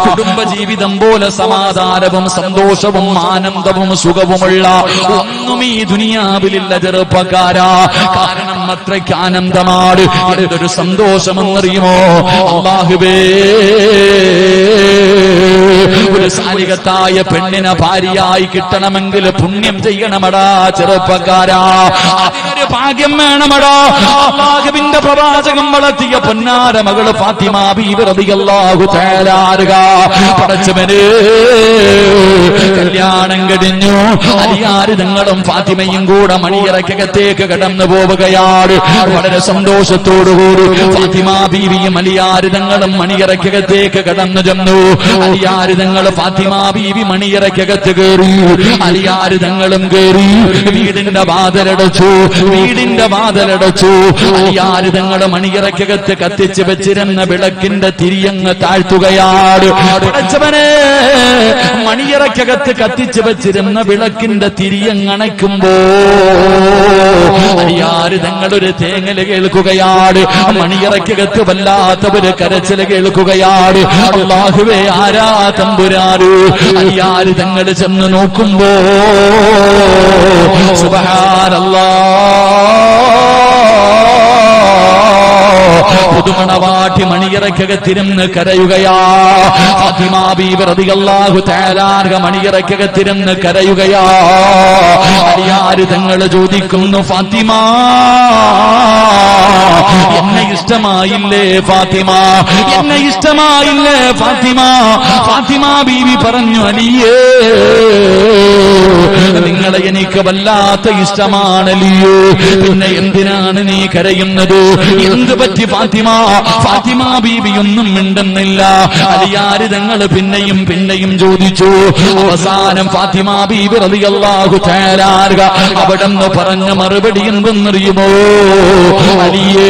കുടുംബജീവിതം പോലെ സമാധാനവും സന്തോഷവും ആനന്ദവും സുഖവുമുള്ള ഒന്നും ഈ ദുനിയാവിലില്ല ചെറുപ്പക്കാരാ. കാരണം അത്രയ്ക്ക് ആനന്ദമാണ്. എന്തൊരു സന്തോഷമെന്നറിയുമോ? അല്ലാഹുവേ, ഒരു സാലിഹത്തായ പെണ്ണിനെ ഭാര്യയായി കിട്ടണമെങ്കിൽ പുണ്യം ചെയ്യണമടാ ചെറുപ്പക്കാരാ. അതിനൊരു ഭാഗ്യം വേണമടാ. അല്ലാഹുവിന്റെ പ്രവാചകൻ വളർത്തിയ പൊന്നാര മകള് ഫാത്തിമ ബീവി റളിയല്ലാഹു തആല അൻഹ. പടച്ചവനെ, കല്യാണം കഴിഞ്ഞു. അലിയാര് തങ്ങളും ഫാത്തിമയും കൂടെ മണിയറക്കകത്തേക്ക് കടന്നു പോവുകയാണ്. വളരെ സന്തോഷത്തോടുകൂടി ഫാത്തിമ ബീവിയും അലിയാര് തങ്ങളും മണിയറക്കകത്തേക്ക് കടന്നു ചെന്നു. അലിയാര് തങ്ങൾ ഫാത്തിമ ബീവി മണിയറക്കകത്ത് കയറി. അലിയാര് തങ്ങളും കയറി. വീടിന്റെ വാതിലടച്ചു. അലിയാര് തങ്ങൾ മണിയറക്കകത്ത് കത്തിച്ച് വെച്ചിരുന്ന വിളക്കിന്റെ തിരിയങ്ങ് താഴ്ത്തുകയാണ്. പടച്ചവനെ, മണിയറക്കകത്ത് കത്തിച്ച് വെച്ചിരുന്ന വിളക്കിന്റെ തിരിയങ്ങണയ്ക്കുമ്പോ അലിയാര് തങ്ങളൊരു തേങ്ങല് കേൾക്കുകയാണ്. മണിയറക്കകത്ത് വല്ലാത്തവര് കരച്ചില് കേൾക്കുകയാണ്. അല്ലാഹുവേ, ആരാ തമ്പുരാന്? അലിയാര് തങ്ങൾ ചെന്ന് നോക്കുമ്പോ പുതുമണവാട്ടി മണിയറക്കകത്തിരുന്ന് കരയുകയാ. ഫാത്തിമ ബീവി റളിയല്ലാഹു തആല അൻഹ മണിയറക്കകത്തിരുന്ന് കരയുകയാ. അലിയാര് തങ്ങൾ ചോദിക്കുന്നു, ഫാത്തിമ, എന്നെ ഇഷ്ടമായില്ലേ ഫാത്തിമ? എന്നെ ഇഷ്ടമായില്ലേ ഫാത്തിമ? ഫാത്തിമ ബീവി പറഞ്ഞു, അലിയേ, നിങ്ങളെ എനിക്ക് വല്ലാത്ത ഇഷ്ടമാണല്ലോ. പിന്നെ എന്തിനാണ് നീ കരയുന്നത്? എന്ത് പറ്റി ഫാത്തിമ? ഫാത്തിമ ബീവി ബീവിയൊന്നും മിണ്ടുന്നില്ല. അലിയാര് തങ്ങൾ പിന്നെയും ചോദിച്ചു. അവസാനം ഫാത്തിമ ബീബി റളിയല്ലാഹു തആല അവിടെന്ന് പറഞ്ഞ മറുപടി എന്തെന്നറിയുമോ? അലിയേ,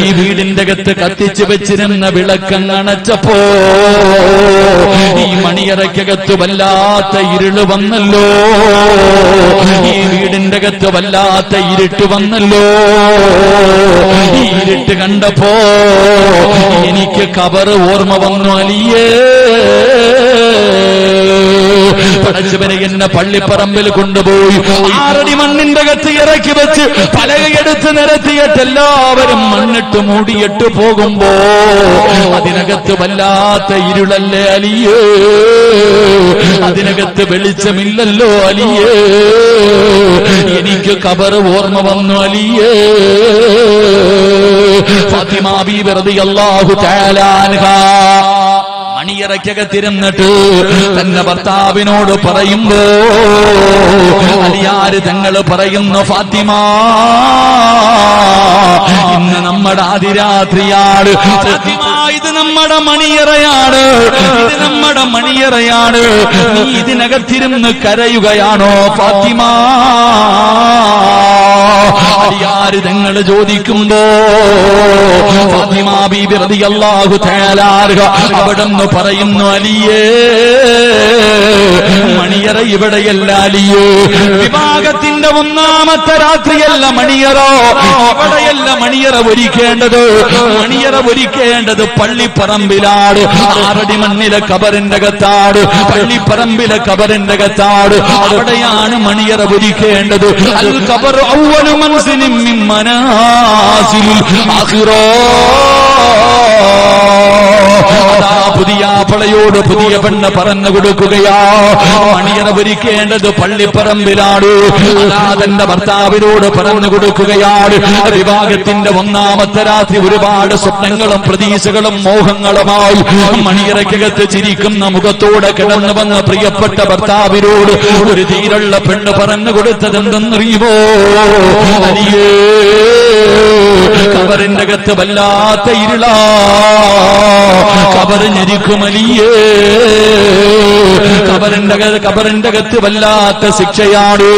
ഈ വീടിന്റെ അകത്ത് കത്തിച്ചു വെച്ചിരുന്ന വിളക്കങ്ങണച്ചപ്പോ ഈ മണിയറയ്ക്കകത്ത് വല്ലാത്ത ഇരുള് വന്നല്ലോ. ഈ വീടിന്റെ അകത്ത് വല്ലാത്ത ഇരുട്ട് വന്നല്ലോ. ഈ ഇരുട്ട് കണ്ടപ്പോ എനിക്ക് ഖബർ ഓർമ്മ വന്നു. അലിയേ, പടച്ചവനെ എന്നെ പള്ളിപ്പറമ്പിൽ കൊണ്ടുപോയി 6 അടി മണ്ണിന്റെ അകത്ത് ഇറക്കി വെച്ച് പലകയെടുത്ത് നിരത്തിയിട്ട് എല്ലാവരും മണ്ണിട്ട് മൂടിയിട്ട് പോകുമ്പോ അതിനകത്ത് വല്ലാത്ത ഇരുളല്ലേ അലിയേ, അതിനകത്ത് വെളിച്ചമില്ലല്ലോ അലിയേ. എനിക്ക് ഖബർ ഓർമ്മ വന്നു അലിയേ. ഫാത്തിമ ബീബി റളിയല്ലാഹു തആല അൻഹാ മണിയറയ്ക്കകത്തിരുന്നിട്ട് തന്റെ ഭർത്താവിനോട് പറയുമ്പോ അലിയാര് തങ്ങൾ പറയുന്നു, ഫാത്തിമ, ഇന്ന് നമ്മുടെ അതിരാത്രിയാണ്. ഫാത്തിമ, ഇത് നമ്മുടെ മണിയറയാണ്, ഇത് നമ്മുടെ മണിയറയാണ്. നീ ഇതിനകത്തിരുന്ന് കരയുകയാണോ ഫാത്തിമ? അലിയാര് തങ്ങൾ ചോദിക്കുമ്പോ ഫാത്തിമ ബീബി റളിയല്ലാഹു തആല അവിടെന്ന് പറയുന്നു, അലിയേ, മണിയറ ഇവിടെയല്ല അലിയേ. വിഭാഗത്തിന്റെ 1ാമത്തെ രാത്രിയല്ല മണിയറ, അവിടെയല്ല മണിയറ ഒരുക്കേണ്ടത്. മണിയറ ഒരുക്കേണ്ടത് പള്ളിപ്പറമ്പിലാണ്. 6 അടി മണ്ണിലെ ഖബറിന്റെ അകത്താണ്, പള്ളിപ്പറമ്പിലെ ഖബറിന്റെ അകത്താണ്. അവിടെയാണ് മണിയറ ഒരുക്കേണ്ടത്. അൽ ഖബർ അവ്വലു മൻസിലിൻ മിൻ മനാസിലിൽ ആഖിറ. പുതിയ പളയോട് പുതിയ പെണ്ണ് പറഞ്ഞു കൊടുക്കുകയാ, മണിയറ ഒരുക്കേണ്ടത് പള്ളിപ്പറമ്പിലാണ്. തന്റെ ഭർത്താവിനോട് പറഞ്ഞു കൊടുക്കുകയാണ്. വിവാഹത്തിന്റെ 1ാമത്തെ രാത്രി ഒരുപാട് സ്വപ്നങ്ങളും പ്രതീക്ഷകളും മോഹങ്ങളുമായി മണിയറയ്ക്കകത്ത് ചിരിക്കുന്ന മുഖത്തോടെ കിടന്നു വന്ന പ്രിയപ്പെട്ട ഭർത്താവിനോട് ഒരു തീരുള്ള പെണ്ണ് പറഞ്ഞു കൊടുത്തതെന്തെന്നറിയുമോ? അലിയേ, ഖബറിന്റെ അകത്ത് വല്ലാത്ത ഇരുളാ, ഖബർ ഞെരിക്കും അലിയേ. ഖബറിന്റെ അകത്ത് വല്ലാത്ത ശിക്ഷയാണ്.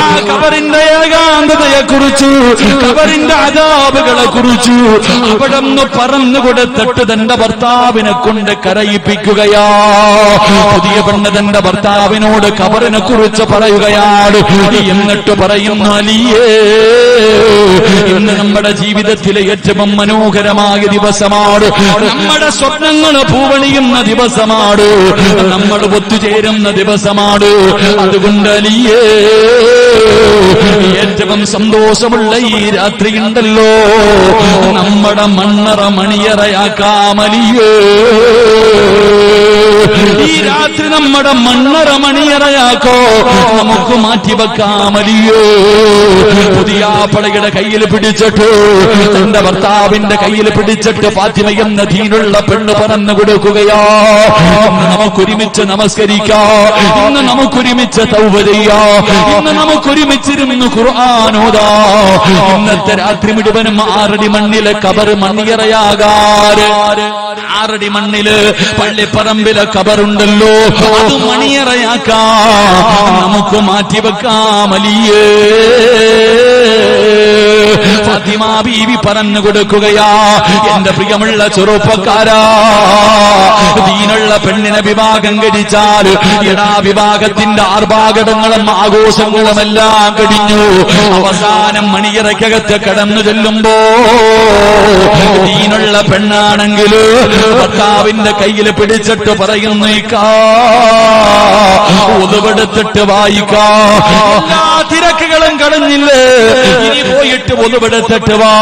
ആ ഖബറിന്റെ ഏകാന്തതയെ കുറിച്ചു, ഖബറിന്റെ അദാബുകളെ കുറിച്ചു അവിടെ നിന്ന് പറഞ്ഞു കൊടുത്തിട്ട് തന്റെ ഭർത്താവിനെ കൊണ്ട് കരയിപ്പിക്കുകയാ. പുതിയ പെണ്ണ് തന്റെ ഭർത്താവിനോട് ഖബറിനെ കുറിച്ച് പറയുകയാണ്. എന്നിട്ട് പറയുന്നു, അലിയേ, ഇന്ന് നമ്മുടെ ജീവിതത്തിലെ ഏറ്റവും മനോഹരമായ ദിവസമാണ്. നമ്മുടെ സ്വപ്നങ്ങൾ പൂവണിയുന്ന ദിവസമാണ്. നമ്മൾ ഒത്തുചേരുന്ന ദിവസമാണ്. അതുകൊണ്ട് അലിയേ, ഏറ്റവും സന്തോഷമുള്ള ഈ രാത്രി ഉണ്ടല്ലോ, നമ്മുടെ മണ്ണറ മണിയറയാക്കാം അലിയേ. ഈ രാത്രി നമ്മുടെ മണ്ണറ മണിയറയാക്കോ, നമുക്ക് മാറ്റിവെക്കാം അലിയേ. പുതിയ പടയുടെ കയ്യിൽ പിടിച്ചിട്ട്, തന്റെ ഭർത്താവിന്റെ കയ്യിൽ പിടിച്ചിട്ട് ഫാത്തിമ എന്ന ദീനുള്ള പെണ്ണ് പറഞ്ഞു കൊടുക്കുകയാ, ഇന്ന് നമുക്കൊരുമിച്ച് നമസ്കരിക്കാം, ഇന്ന് നമുക്കൊരുമിച്ച് തൗബ ചെയ്യാം, ഇന്ന് നമുക്കൊരുമിച്ചിരുന്ന് ഖുർആൻ ഓതാം. ഇന്നത്തെ രാത്രി മുഴുവനും 6 അടി മണ്ണിലെ ഖബർ മണിയറയാകാറ്. 6 അടി മണ്ണില് പള്ളിപ്പറമ്പിലെ ഖബറുണ്ടല്ലോ, അത് മണിയറയാക്കാം, നമുക്ക് മാറ്റിവെക്കാം അലിയേ. ഫാത്തിമ ബീവി പറഞ്ഞു കൊടുക്കുകയാ, എന്റെ പ്രിയമുള്ള ചെറുപ്പക്കാരാ, ദീനുള്ള പെണ്ണിനെ വിവാഹം കഴിച്ചാൽ എടാ വിവാഹത്തിന്റെ ആർഭാടങ്ങളും ആഘോഷങ്ങളും എല്ലാം കഴിഞ്ഞു. അവസാനം മണിയറയ്ക്കകത്ത് കടന്നു ചെല്ലുമ്പോ ദീനുള്ള പെണ്ണാണെങ്കിൽ ഭർത്താവിന്റെ കയ്യിൽ പിടിച്ചിട്ട് പറയുന്നു, ഒതുവെടുത്തിട്ട് വായിക്കാ, എല്ലാ തിരക്കുകളും കടഞ്ഞില്ലേ, ഇനി പോയിട്ട് ഒതുവെടുത്തിട്ട് വാ,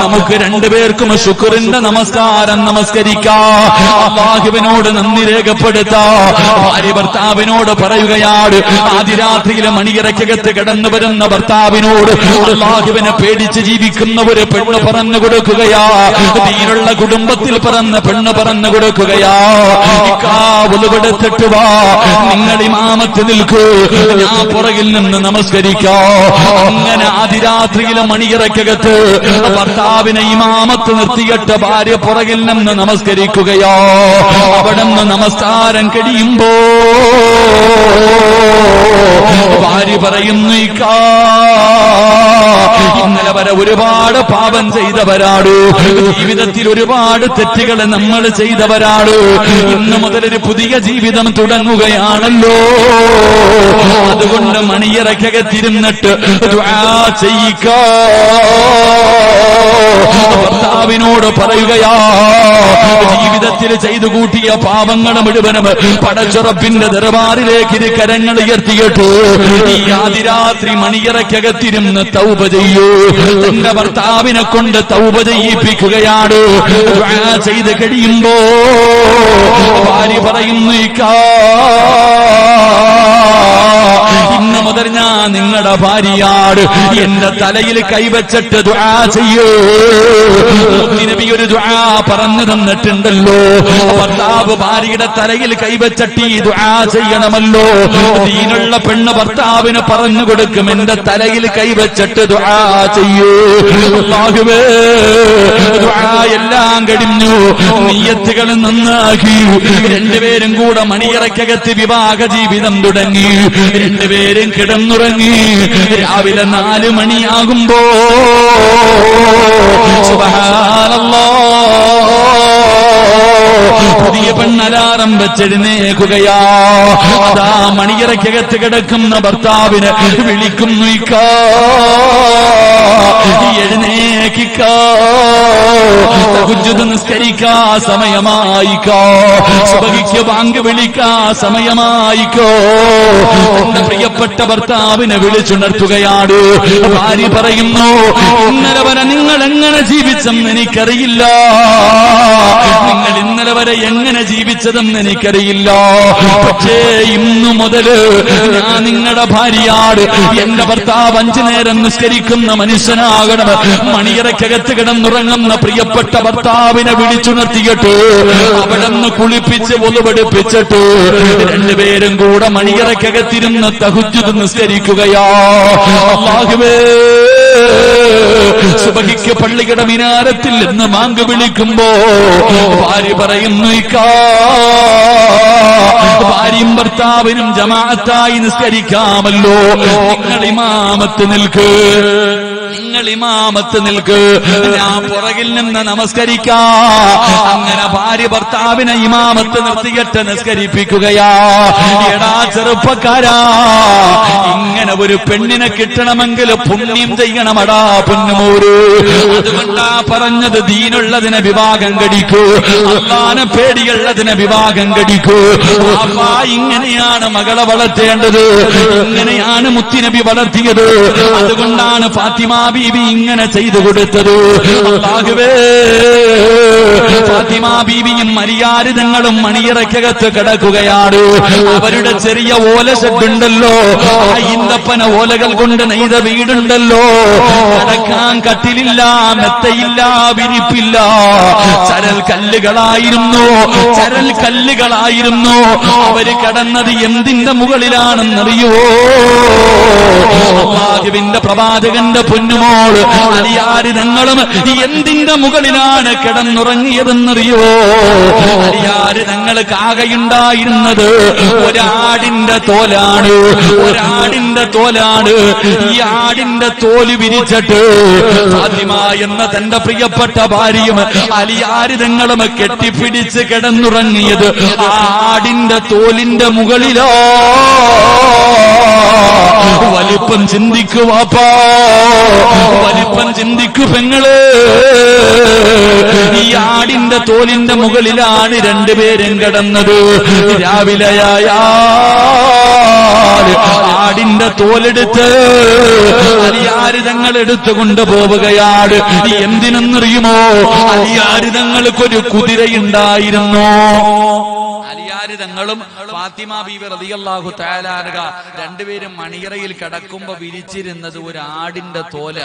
നമുക്ക് രണ്ടുപേർക്കും ശുക്രിന്റെ നമസ്കാരം നമസ്കരിക്കാം, അല്ലാഹുവിനോട് നന്ദി രേഖപ്പെടുത്താം. ഭാര്യ ഭർത്താവിനോട് പറയുകയാണ്, ആദിരാത്രിയിലെ മണിയറയ്ക്കകത്ത് കടന്നു വരുന്ന ഭർത്താവിനോട് അല്ലാഹുവിനെ പേടിച്ച് ജീവിക്കുന്ന ഒരു പെണ്ണ് പറഞ്ഞു കൊടുക്കുകയാ, ദീനുള്ള കുടുംബത്തിൽ പറഞ്ഞ പെണ്ണ് പറഞ്ഞു കൊടുക്കുകയാ, ഒതുവെടുത്തിട്ട് വാ, നിങ്ങൾ ഇമാമത്ത് നിൽക്കൂ, ഞാൻ പുറകിൽ നിന്ന് നമസ്കരിക്കും. നമസ്കരിക്കോ. അങ്ങനെ അതിരാത്രിയിലെ മണിയറയ്ക്കകത്ത് ഭർത്താവിനെ ഇമാമത്ത് നിർത്തിയിട്ട് ഭാര്യ പുറകിൽ നിന്ന് നമസ്കരിക്കുകയോ. അവിടെ നിന്ന് നമസ്കാരം കഴിയുമ്പോ ഭാര്യ പറയുന്നു, ഇന്നലെ വരെ ഒരുപാട് പാപം ചെയ്തവരാണ്, ജീവിതത്തിൽ ഒരുപാട് തെറ്റുകൾ നമ്മൾ ചെയ്തവരാണ്, ഇന്ന് മുതലൊരു പുതിയ ജീവിതം തുടങ്ങുകയാണല്ലോ. അതുകൊണ്ട് മണിയറയ്ക്കകത്തിരുന്നിട്ട് ദുആ ചെയ്യുക. ഭർത്താവിനോട് പറയുകയാ, ജീവിതത്തിൽ ചെയ്തു കൂട്ടിയ പാപങ്ങൾ മുഴുവനും പടച്ചുറപ്പിന്റെ ദർബാറിലേക്ക് ഇരു കരങ്ങൾ ഉയർത്തിയിട്ട് ഈ ആദിരാത്രി മണിയറയ്ക്കകത്തിരുന്ന് തൗബ ചെയ്യൂ. തന്റെ ഭർത്താവിനെ കൊണ്ട് തൗബ ചെയ്യിപ്പിക്കുകയാണ്. ദുആ ചെയ്ത് കഴിയുമ്പോ ഭാര്യ പറയുന്നു, ഇന്ന് മുതൽ ഞാൻ നിങ്ങളുടെ ഭാര്യയാണ്, എന്റെ തലയിൽ കൈവച്ചിട്ട് ദുആ ചെയ്യൂ. നബി ഒരു ദുആ പറഞ്ഞു തന്നിട്ടുണ്ടല്ലോ, ഭർത്താവ് ഭാര്യയുടെ തലയിൽ കൈവച്ചിട്ട് ഈ ദുആ ചെയ്യണമല്ലോ. ദീനുള്ള പെണ്ണ് ഭർത്താവിന് പറഞ്ഞു കൊടുക്കും, എന്റെ തലയിൽ കൈവച്ചിട്ട് ദുആ ചെയ്യൂ. അല്ലാഹുവേ, ദുആ എല്ലാം കഴിഞ്ഞു, നിയ്യത്തുകൾ നന്നാക്കി, രണ്ടുപേരും കൂടെ മണിയറയ്ക്കകത്ത് വിവാഹ ജീവിതം തുടങ്ങി. രണ്ടുപേരും കിടന്നുറങ്ങി. രാവിലെ 4 മണിയാകുമ്പോ പുതിയ പെണ്ണലാറം വെച്ചെഴുന്നേക്കുകയാ. അതാ മണിയറയ്ക്കകത്ത് കിടക്കുന്ന ഭർത്താവിന് വിളിക്കുന്നു, എഴുന്നേക്കിക്കോ, തഹജ്ജുദ് നിസ്കരിക്കാ സമയമായിക്കോ, സുബഹിക്ക് ബാങ്ക് വിളിക്കാ സമയമായിക്കോ. എന്റെ പ്രിയപ്പെട്ട ഭർത്താവിനെ വിളിച്ചുണർത്തുകയാണ്. ഭാര്യ പറയുന്നു, ഇന്നലെ വരെ നിങ്ങൾ എങ്ങനെ ജീവിച്ചെന്ന് എനിക്കറിയില്ല, നിങ്ങൾ ഇന്നലെ വരെ എങ്ങനെ ജീവിച്ചതെന്ന് എനിക്കറിയില്ല, പക്ഷേ ഇന്നു മുതല് ഞാൻ നിങ്ങളുടെ ഭാര്യയാണ്. എന്റെ ഭർത്താവ് 5 നേരം നിസ്കരിക്കുന്ന മനുഷ്യനാകണം. മണിയറയ്ക്കകത്ത് കിടന്നുറങ്ങുന്ന പ്രിയപ്പെട്ട ഭർത്താവിനെ വിളിച്ചുണർത്തിയിട്ട് അവിടെ നിന്ന് കുളിപ്പിച്ച് ഒലുവെടുപ്പിച്ചിട്ട് രണ്ടുപേരും കൂടെ മണിയറയ്ക്കകത്തിരുന്ന് തഹജ്ജുദ് നിസ്കരിക്കുകയാ. അല്ലാഹുവേ, സുബഹിക്ക് പള്ളിയുടെ മിനാരത്തിൽ നിന്ന് ബാങ്ക് വിളിക്കുമ്പോ ഭാര്യ പറയുന്നു, ഭാര്യയും ഭർത്താവിനും ജമാഅത്തായി നിസ്കരിക്കാമല്ലോ, നിങ്ങൾ ഇമാമത്ത് നിൽക്ക്, നിങ്ങൾ ഇമാമത്ത് നിൽക്ക്, ഞാൻ പുറകിൽ നിന്ന് നമസ്കരിക്കാ. അങ്ങനെ ഭാര്യ ഭർത്താവിനെ ഇമാമത്ത് നിർത്തിയിട്ട് നിസ്കരിപ്പിക്കുകയാ. എടാ ചെറുപ്പക്കാരാ, ഇങ്ങനെ ഒരു പെണ്ണിനെ കിട്ടണമെങ്കിൽ പുണ്യം ചെയ്യണമടാ പൊന്നുമോര്. അതുകൊണ്ടാ പറഞ്ഞത്, ദീനുള്ളതിനെ വിവാഹം കഴിക്കൂ, അല്ലാഹുവിനെ പേടിയുള്ളതിനെ വിവാഹം കഴിക്കൂ. അല്ലാ ഇങ്ങനെയാണ് മകളെ വളർത്തേണ്ടത്, ഇങ്ങനെയാണ് മുത്തുനബി വളർത്തിയത്. അതുകൊണ്ടാണ് ഫാത്തിമ ബീബി ഇങ്ങനെ ചെയ്തു കൊടുത്തത്. അല്ലാഹുവേ, ഫാത്തിമ ബീവിയും മരിയാരിതങ്ങളും മണിയറയ്ക്കകത്ത് കിടക്കുകയാണ്. അവരുടെ ചെറിയ ഓല ഷെഡുണ്ടല്ലോ, ആ ഈന്തപ്പന ഓലകൾ കൊണ്ട് നെയ്ത വീടുണ്ടല്ലോ, കിടക്കാൻ കട്ടിലില്ല, മെത്തയില്ല, വിരിപ്പില്ല, ചരൽ കല്ലുകളായിരുന്നു, ചരൽ കല്ലുകളായിരുന്നു. അവര് കിടന്നത് എന്തിന്റെ മുകളിലാണെന്നറിയോ? അല്ലാഹുവിന്റെ പ്രവാചകന്റെ പൊന്നുമോള് അലിയാരിതങ്ങളും എന്തിന്റെ മുകളിലാണ് കിടന്നുറങ്ങിയതെന്നറിയോ? അലിയാരിതങ്ങൾക്ക് ആകെയുണ്ടായിരുന്നത് ഒരാടിന്റെ തോലാണ്, ഒരാടിന്റെ തോലാണ്. ഈ ആടിന്റെ തോല് വിരിച്ചിട്ട് ഫാത്തിമ എന്ന തന്റെ പ്രിയപ്പെട്ട ഭാര്യയും അലിയാരിതങ്ങളും കെട്ടിപ്പിടിച്ച് കിടന്നുറങ്ങിയത് ആടിന്റെ തോലിന്റെ മുകളിലോ. വലിപ്പം ചിന്തിക്കുവാപ്പാ, വലിപ്പം ചിന്തിക്കു പെങ്ങള്. ഈ ആടിന്റെ തോലിന്റെ മുകളിലാണ് രണ്ടുപേരും കിടന്നത്. രാവിലെയായാൽ ആടിന്റെ തോലെടുത്ത് അലിയാരിതങ്ങൾ എടുത്തു കൊണ്ടുപോവുകയാണ്. എന്തിനെന്നറിയുമോ? അലിയാരിതങ്ങൾക്കൊരു കുതിരയുണ്ടായിരുന്നു. അലിയാരിതങ്ങളും ഫാത്തിമ ബീവി റളിയല്ലാഹു തആല അൻഹ രണ്ടുപേരും മണിയറയിൽ കിടക്കുമ്പോ വിരിച്ചിരുന്നത് ഒരു ആടിന്റെ തോല.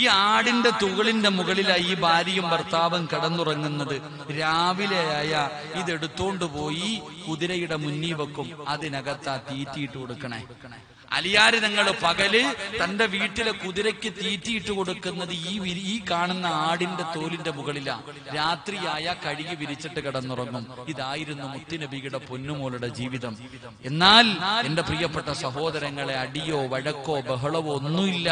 ഈ ആടിന്റെ തുകളിന്റെ മുകളിലായി ഈ ഭാര്യയും ഭർത്താവും കിടന്നുറങ്ങുന്നത്. രാവിലെയായ ഇതെടുത്തോണ്ട് പോയി കുതിരയുടെ മുന്നിൽ വെക്കും, അതിനകത്താ തീറ്റിയിട്ട് കൊടുക്കണേ. അലിയാര് തങ്ങൾ പകല് തന്റെ വീട്ടിലെ കുതിരയ്ക്ക് തീറ്റിയിട്ട് കൊടുക്കുന്നത് ഈ കാണുന്ന ആടിന്റെ തോലിന്റെ മുകളിലാ. രാത്രിയായ കഴുകി വിരിച്ചിട്ട് കിടന്നുറങ്ങും. ഇതായിരുന്നു മുത്തുനബിയുടെ പൊന്നുമോളുടെ ജീവിതം. എന്നാൽ എന്റെ പ്രിയപ്പെട്ട സഹോദരങ്ങളെ, അടിയോ വഴക്കോ ബഹളവോ ഒന്നുമില്ല.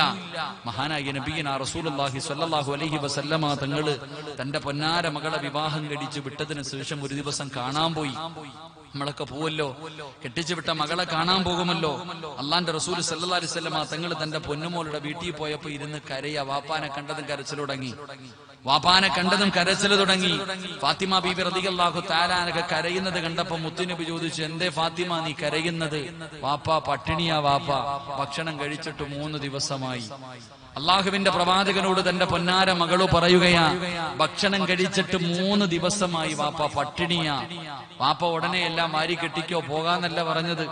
മഹാനായ നബിയനാ റസൂലുള്ളാഹി സ്വല്ലല്ലാഹു അലൈഹി വസല്ലമ തങ്ങള് തന്റെ പൊന്നാര മകളെ വിവാഹം കഴിച്ച് വിട്ടതിന് ശേഷം ഒരു ദിവസം കാണാൻ പോയി. നമ്മളൊക്കെ പോവല്ലോ, കെട്ടിച്ചു വിട്ട മകളെ കാണാൻ പോകുമല്ലോ. അള്ളാന്റെ റസൂൽ സല്ലല്ലാഹു അലൈഹി വസല്ലമ തങ്ങൾ തന്റെ പൊന്നുമോളുടെ വീട്ടിൽ പോയപ്പോ ഇരുന്ന് കരയാ. വാപ്പാനെ കണ്ടതും കരച്ചിൽ തുടങ്ങി. ഫാത്തിമ ബീബി റളിയല്ലാഹു തആല അൻഹ കരയുന്നത് കണ്ടപ്പോ മുത്തുനബി ചോദിച്ചു, എന്തേ ഫാത്തിമ നീ കരയുന്നത്? വാപ്പ പട്ടിണിയാ വാപ്പ, ഭക്ഷണം കഴിച്ചിട്ട് 3 ദിവസമായി. അള്ളാഹുവിന്റെ പ്രവാചകനോട് തന്റെ പൊന്നാര മകളു പറയുകയാ, ഭക്ഷണം കഴിച്ചിട്ട് 3 ദിവസമായി വാപ്പ പട്ടിണിയാ. വാപ്പ ഉടനെ എല്ലാം മാരി കെട്ടിക്കോ പോകാന്നല്ല പറഞ്ഞത്.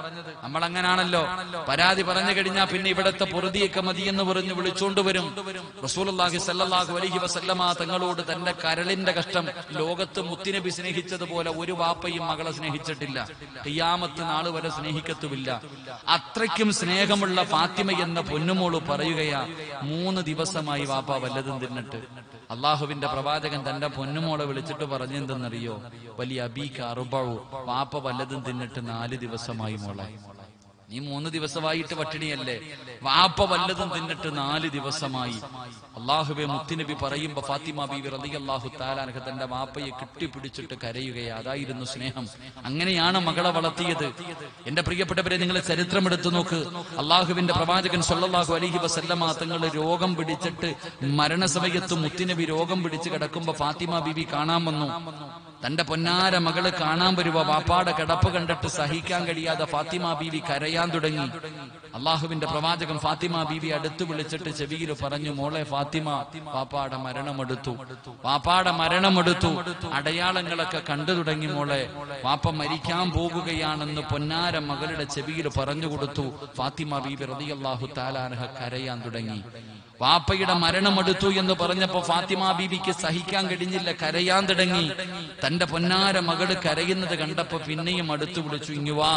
നമ്മളങ്ങനാണല്ലോ, പരാതി പറഞ്ഞു കഴിഞ്ഞാൽ പിന്നെ ഇവിടത്തെ പൊറുതിയൊക്കെ മതിയെന്ന് പറഞ്ഞ് വിളിച്ചോണ്ട് വരും. റസൂലുള്ളാഹി സ്വല്ലല്ലാഹു അലൈഹി വസല്ലമ തങ്ങളോട് തന്റെ കരളിന്റെ കഷ്ടം, ലോകത്ത് മുത്തുനബി സ്നേഹിച്ചതുപോലെ ഒരു വാപ്പയും മകളെ സ്നേഹിച്ചിട്ടില്ല, ഖിയാമത്ത് നാൾ വരെ സ്നേഹിക്കത്തുമില്ല. അത്രയ്ക്കും സ്നേഹമുള്ള ഫാത്തിമ എന്ന പൊന്നുമോള് പറയുകയാ, 3 ദിവസമായി വാപ്പ വല്ലതും തിന്നിട്ട്. അള്ളാഹുവിന്റെ പ്രവാചകൻ തന്റെ പൊന്നുമോളെ വിളിച്ചിട്ട് പറഞ്ഞെന്തെന്നറിയോ? വലിയ അബീക അറുബഉ, വാപ്പ വല്ലതും തിന്നിട്ട് 4 ദിവസമായി മോളെ. നീ 3 ദിവസമായിട്ട് പട്ടിണിയല്ലേ, വാപ്പ വല്ലതും തിന്നിട്ട് 4 ദിവസമായി. അള്ളാഹുവെ, മുത്തുനബി പറയുമ്പോ ഫാത്തിമ ബീവി റളിയല്ലാഹു തആല അൻഹ തന്റെ വാപ്പയെ കെട്ടിപ്പിടിച്ചിട്ട് കരയുകയാ. അതായിരുന്നു സ്നേഹം. അങ്ങനെയാണ് മകളെ വളർത്തിയത്. എന്റെ പ്രിയപ്പെട്ടവരെ, നിങ്ങൾ ചരിത്രം എടുത്തു നോക്ക്. അള്ളാഹുവിന്റെ പ്രവാചകൻ സ്വല്ലല്ലാഹു അലൈഹി വസല്ലമ തങ്ങൾ രോഗം പിടിച്ചിട്ട് മരണസമയത്ത് മുത്തുനബി രോഗം പിടിച്ച് കിടക്കുമ്പോ ഫാത്തിമ ബീവി കാണാൻ വന്നു. തന്റെ പൊന്നാര മകള് കാണാൻ വരുമ്പോ വാപ്പാടെ കിടപ്പ് കണ്ടിട്ട് സഹിക്കാൻ കഴിയാതെ ഫാത്തിമ ബീവി കരയാൻ തുടങ്ങി. അള്ളാഹുവിന്റെ പ്രവാചകൻ ഫാത്തിമ ബീവി അടുത്ത് വിളിച്ചിട്ട് ചെവിയിൽ പറഞ്ഞു, മോളെ ഫാത്തിമ, വാപ്പാടെ മരണമെടുത്തു, അടയാളങ്ങളൊക്കെ കണ്ടു തുടങ്ങി മോളെ, വാപ്പ മരിക്കാൻ പോകുകയാണെന്ന് പൊന്നാര മകളുടെ ചെവിയിൽ പറഞ്ഞു കൊടുത്തു. ഫാത്തിമ ബീബി റളിയല്ലാഹു തആല അൻഹ കരയാൻ തുടങ്ങി. വാപ്പയുടെ മരണമെടുത്തു എന്ന് പറഞ്ഞപ്പോ ഫാത്തിമ ബീവിക്ക് സഹിക്കാൻ കഴിഞ്ഞില്ല, കരയാൻ തുടങ്ങി. തന്റെ പൊന്നാര മകള് കരയുന്നത് കണ്ടപ്പോ പിന്നെയും അടുത്തു വിളിച്ചു, ഇങ്ങു വാ.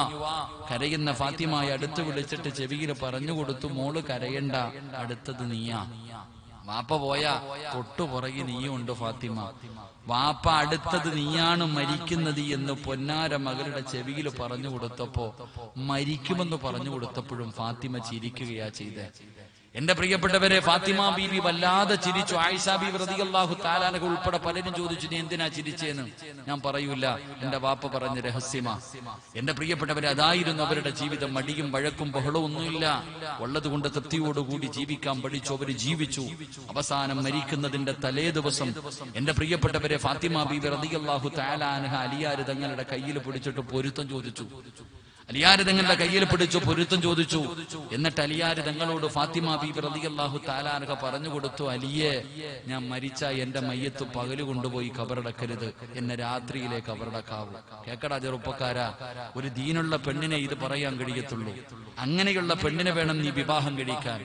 കരയുന്ന ഫാത്തിമയെ അടുത്ത് വിളിച്ചിട്ട് ചെവിയിൽ പറഞ്ഞു കൊടുത്തു, മോള് കരയണ്ട, അടുത്തത് നീയാ. വാപ്പ പോയാ തൊട്ടുപുറകെ നീയുണ്ട് ഫാത്തിമ. വാപ്പ അടുത്തത് നീയാണ് മരിക്കുന്നത് എന്ന് പൊന്നാര മകളുടെ ചെവിയിൽ പറഞ്ഞു കൊടുത്തപ്പോ, മരിക്കുമെന്ന് പറഞ്ഞു കൊടുത്തപ്പോഴും ഫാത്തിമ ചിരിക്കുകയാ ചെയ്തേ. എന്റെ പ്രിയപ്പെട്ടവരെ, ഫാത്തിമ ബീബി വല്ലാതെ ചിരിച്ചു. ആയിഷ ബീബി റളിയല്ലാഹു തആല അൻഹ ഉൾപ്പെടെ പലരും ചോദിച്ചു, നീ എന്തിനാ ചിരിച്ചേന്ന്? ഞാൻ പറയൂല, എന്റെ വാപ്പ പറഞ്ഞ രഹസ്യമാ. എന്റെ പ്രിയപ്പെട്ടവരെ, അതായിരുന്നു അവരുടെ ജീവിതം. മടിയും വഴക്കും ബഹളവും ഒന്നുമില്ല. ഉള്ളതുകൊണ്ട് തൃപ്തിയോടുകൂടി ജീവിക്കാൻ പഠിച്ചു. അവര് ജീവിച്ചു. അവസാനം മരിക്കുന്നതിന്റെ തലേ ദിവസം എന്റെ പ്രിയപ്പെട്ടവരെ, ഫാത്തിമ ബീബി റളിയല്ലാഹു തആല അൻഹ അലിയാർ തങ്ങളുടെ കയ്യിൽ പിടിച്ചിട്ട് പൊരുത്തം ചോദിച്ചു. അലിയാർ തങ്ങളുടെ കയ്യിൽ പിടിച്ചു പൊരുത്തം ചോദിച്ചു. എന്നിട്ട് അലിയാർ തങ്ങളോട് ഫാത്തിമ ബീബി റളിയല്ലാഹു തആല അൻഹ പറഞ്ഞു കൊടുത്തു, അലിയെ, ഞാൻ മരിച്ച എന്റെ മയ്യത്ത് പകല് കൊണ്ടുപോയി കബറടക്കരുത്, എന്നെ രാത്രിയിലെ കബറടക്കാവൂ. കേക്കടാ ചെറുപ്പക്കാരാ, ഒരു ദീനുള്ള പെണ്ണിനെ ഇത് പറയാൻ കഴിയത്തുള്ളൂ. അങ്ങനെയുള്ള പെണ്ണിനെ വേണം നീ വിവാഹം കഴിക്കാൻ.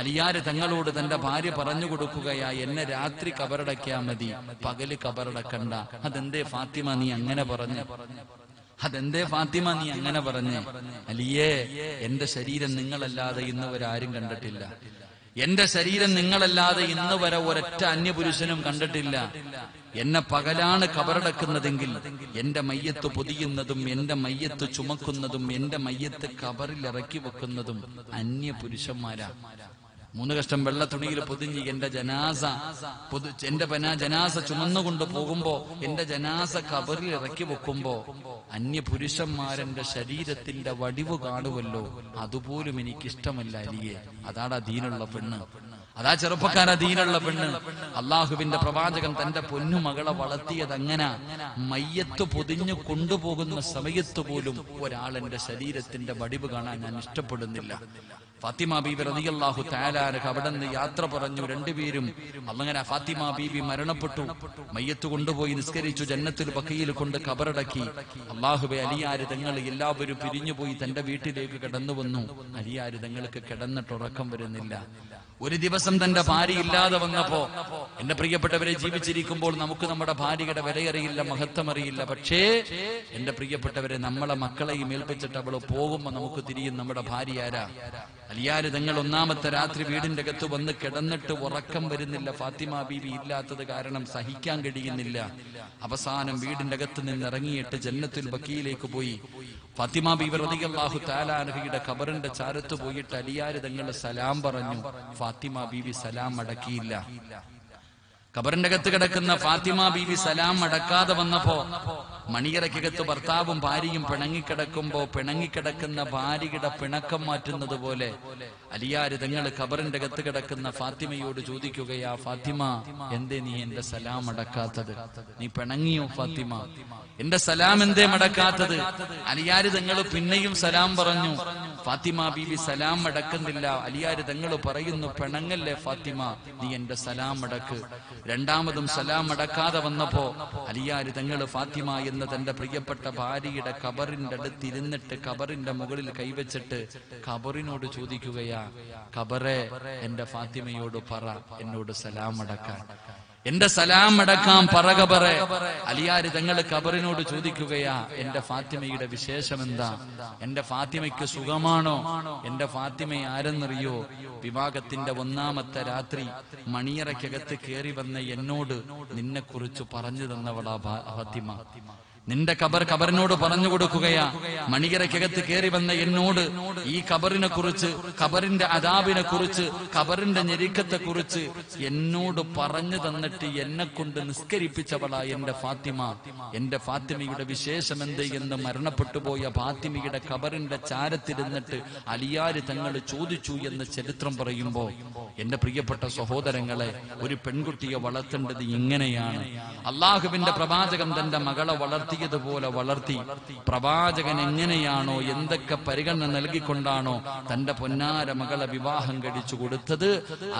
അലിയാർ തങ്ങളോട് തന്റെ ഭാര്യ പറഞ്ഞു കൊടുക്കുകയാ, എന്നെ രാത്രി കബറടക്കിയാ മതി, പകല് കബറടക്കണ്ട. അതെന്തേ ഫാത്തിമ നീ അങ്ങനെ പറഞ്ഞു? അലിയേ, എന്റെ ശരീരം നിങ്ങളല്ലാതെ ഇന്ന് വരെ ആരും കണ്ടിട്ടില്ല. എന്റെ ശരീരം നിങ്ങളല്ലാതെ ഇന്ന് വരെ ഒരൊറ്റ അന്യപുരുഷനും കണ്ടിട്ടില്ല. എന്നെ പകലാണ് കബറടക്കുന്നതെങ്കിൽ എന്റെ മയ്യത്ത് പൊതിയുന്നതും എന്റെ മയ്യത്ത് ചുമക്കുന്നതും എന്റെ മയ്യത്ത് കബറിൽ ഇറക്കി വെക്കുന്നതും അന്യപുരുഷന്മാരാ. 3 കഷ്ടം വെള്ള തുണിയിൽ പൊതിഞ്ഞ് എന്റെ ജനാസ ചുമന്നുകൊണ്ട് പോകുമ്പോ, എന്റെ ജനാസ കബറിൽ ഇറക്കി വെക്കുമ്പോ അന്യപുരുഷന്മാരെന്റെ ശരീരത്തിന്റെ വടിവ് കാണുമല്ലോ, അതുപോലും എനിക്കിഷ്ടമല്ല അലിയെ. അതാടാ ദീനുള്ള പെണ്ണ്. അതാ ചെറുപ്പക്കാരാ ദീനുള്ള പെണ്ണ്. അള്ളാഹുവിന്റെ പ്രവാചകൻ തന്റെ പൊന്നുമകളെ വളർത്തിയത് അങ്ങനെ. മയ്യത്ത് പൊതിഞ്ഞു കൊണ്ടുപോകുന്ന സമയത്ത് പോലും ഒരാൾ എന്റെ ശരീരത്തിന്റെ വടിവ് കാണാൻ ഞാൻ ഇഷ്ടപ്പെടുന്നില്ല. ഫാത്തിമ ബീബി റളിയല്ലാഹു തആല അൻഹ അവിടെ നിന്ന് യാത്ര പറഞ്ഞു. രണ്ടുപേരും അങ്ങനെ ഫാത്തിമ ബീബി മരണപ്പെട്ടു. മയ്യത്ത് കൊണ്ടുപോയി നിസ്കരിച്ചു, ജന്നത്തുൽ ബഖീയിൽ കൊണ്ട് കബറടക്കി. അല്ലാഹുവേ, അലിയാർ തങ്ങൾ എല്ലാവരും പിരിഞ്ഞുപോയി തന്റെ വീട്ടിലേക്ക് കടന്നു വന്നു. അലിയാർ തങ്ങൾക്ക് കിടന്നിട്ട് ഉറക്കം വരുന്നില്ല. ഒരു ദിവസം തന്റെ ഭാര്യ ഇല്ലാതെ വന്നപ്പോ, എന്റെ പ്രിയപ്പെട്ടവരെ, ജീവിച്ചിരിക്കുമ്പോൾ നമുക്ക് നമ്മുടെ ഭാര്യയുടെ വിലയറിയില്ല, മഹത്വമറിയില്ല. പക്ഷേ എന്റെ പ്രിയപ്പെട്ടവരെ, നമ്മളെ മക്കളെയും ഏൽപ്പിച്ചിട്ട് അവള് പോകുമ്പോ നമുക്ക് തിരിയും നമ്മുടെ ഭാര്യ ആരാ? അലിയാര് തങ്ങൾ ഒന്നാമത്തെ രാത്രി വീടിന്റെ അകത്ത് വന്ന് കിടന്നിട്ട് ഉറക്കം വരുന്നില്ല. ഫാത്തിമ ബീവി ഇല്ലാത്തത് കാരണം സഹിക്കാൻ കഴിയുന്നില്ല. അവസാനം വീടിന്റെ അകത്ത് നിന്ന് ഇറങ്ങിയിട്ട് ജന്നത്തുൽ ബഖീയിലേക്ക് പോയി. ഫാത്തിമ ബീവി റളിയല്ലാഹു തആല അൻഹയുടെ ഖബറിന്റെ ചാരത്ത് പോയിട്ട് അലിയാര് തങ്ങൾ സലാം പറഞ്ഞു. ഫാത്തിമ ബീവി സലാം അടക്കിയില്ല. ഖബറിന്റെ അകത്ത് കിടക്കുന്ന ഫാത്തിമ ബീവി സലാം അടക്കാതെ വന്നപ്പോ, മണിയറയ്ക്കകത്ത് ഭർത്താവും ഭാര്യയും പിണങ്ങിക്കിടക്കുമ്പോ പിണങ്ങിക്കിടക്കുന്ന ഭാര്യയുടെ പിണക്കം മാറ്റുന്നത് പോലെ അലിയാര് തങ്ങൾ ഖബറിന്റെ അകത്ത് കിടക്കുന്ന ഫാത്തിമയോട് ചോദിക്കുകയാ, ഫാത്തിമ, എന്തേ നീ എന്റെ സലാം അടക്കാത്തത്? നീ പിണങ്ങിയോ ഫാത്തിമ? എന്റെ സലാം എന്തേ മടക്കാത്തത്? അലിയാര് തങ്ങൾ പിന്നെയും സലാം പറഞ്ഞു. ഫാത്തിമ ബീവി സലാം അടക്കുന്നില്ല. അലിയാര് തങ്ങൾ പറയുന്നു, പിണങ്ങല്ലേ ഫാത്തിമ, നീ എന്റെ സലാം അടക്ക്. രണ്ടാമതും സലാം അടക്കാതെ വന്നപ്പോ അലിയാര് തങ്ങൾ ഫാത്തിമ എന്ന തന്റെ പ്രിയപ്പെട്ട ഭാര്യയുടെ ഖബറിന്റെ അടുത്തിരുന്നിട്ട് ഖബറിന്റെ മുകളിൽ കൈവച്ചിട്ട് ഖബറിനോട് ചോദിക്കുകയാ, ഖബറെ, എന്റെ ഫാത്തിമയോട് പറ എന്നോട് സലാം അടക്കാൻ, എന്റെ സലാം അടക്കാം പറ ഖബറെ. അലിയാര് തങ്ങൾ ഖബറിനോട് ചോദിക്കുകയാ, എന്റെ ഫാത്തിമയുടെ വിശേഷം എന്താ? എന്റെ ഫാത്തിമയ്ക്ക് സുഖമാണോ? എന്റെ ഫാത്തിമ ആരെന്നറിയോ? വിവാഹത്തിന്റെ ഒന്നാമത്തെ രാത്രി മണിയറയ്ക്കകത്ത് കയറി വന്ന എന്നോട് നിന്നെ കുറിച്ച് പറഞ്ഞു തന്നവളാ ഫാത്തിമ. നിന്റെ ഖബറിനോട് പറഞ്ഞു കൊടുക്കുകയാ, മണിയറയ്ക്കകത്ത് കയറി വന്ന എന്നോട് ഈ ഖബറിനെ കുറിച്ച്, ഖബറിന്റെ അദാബിനെ കുറിച്ച്, ഖബറിന്റെ ഞെരുക്കത്തെ കുറിച്ച് എന്നോട് പറഞ്ഞു തന്നിട്ട് എന്നെ കൊണ്ട് നിസ്കരിപ്പിച്ചവളാ എന്റെ ഫാത്തിമ. എന്റെ ഫാത്തിമയുടെ വിശേഷം എന്ത് എന്ന് മരണപ്പെട്ടു പോയ ഫാത്തിമയുടെ ഖബറിന്റെ ചാരത്തിരുന്നിട്ട് അലിയാര് തങ്ങൾ ചോദിച്ചു എന്ന് ചരിത്രം പറയുമ്പോ, എന്റെ പ്രിയപ്പെട്ട സഹോദരങ്ങളെ, ഒരു പെൺകുട്ടിയെ വളർത്തേണ്ടത് ഇങ്ങനെയാണ്. അള്ളാഹുവിന്റെ പ്രവാചകൻ തന്റെ മകളെ വളർത്തിയതുപോലെ വളർത്തി. പ്രവാചകൻ എങ്ങനെയാണോ, എന്തൊക്കെ പരിഗണന നൽകിക്കൊണ്ടാണോ തന്റെ പൊന്നാര മകളെ വിവാഹം കഴിച്ചു കൊടുത്തത്,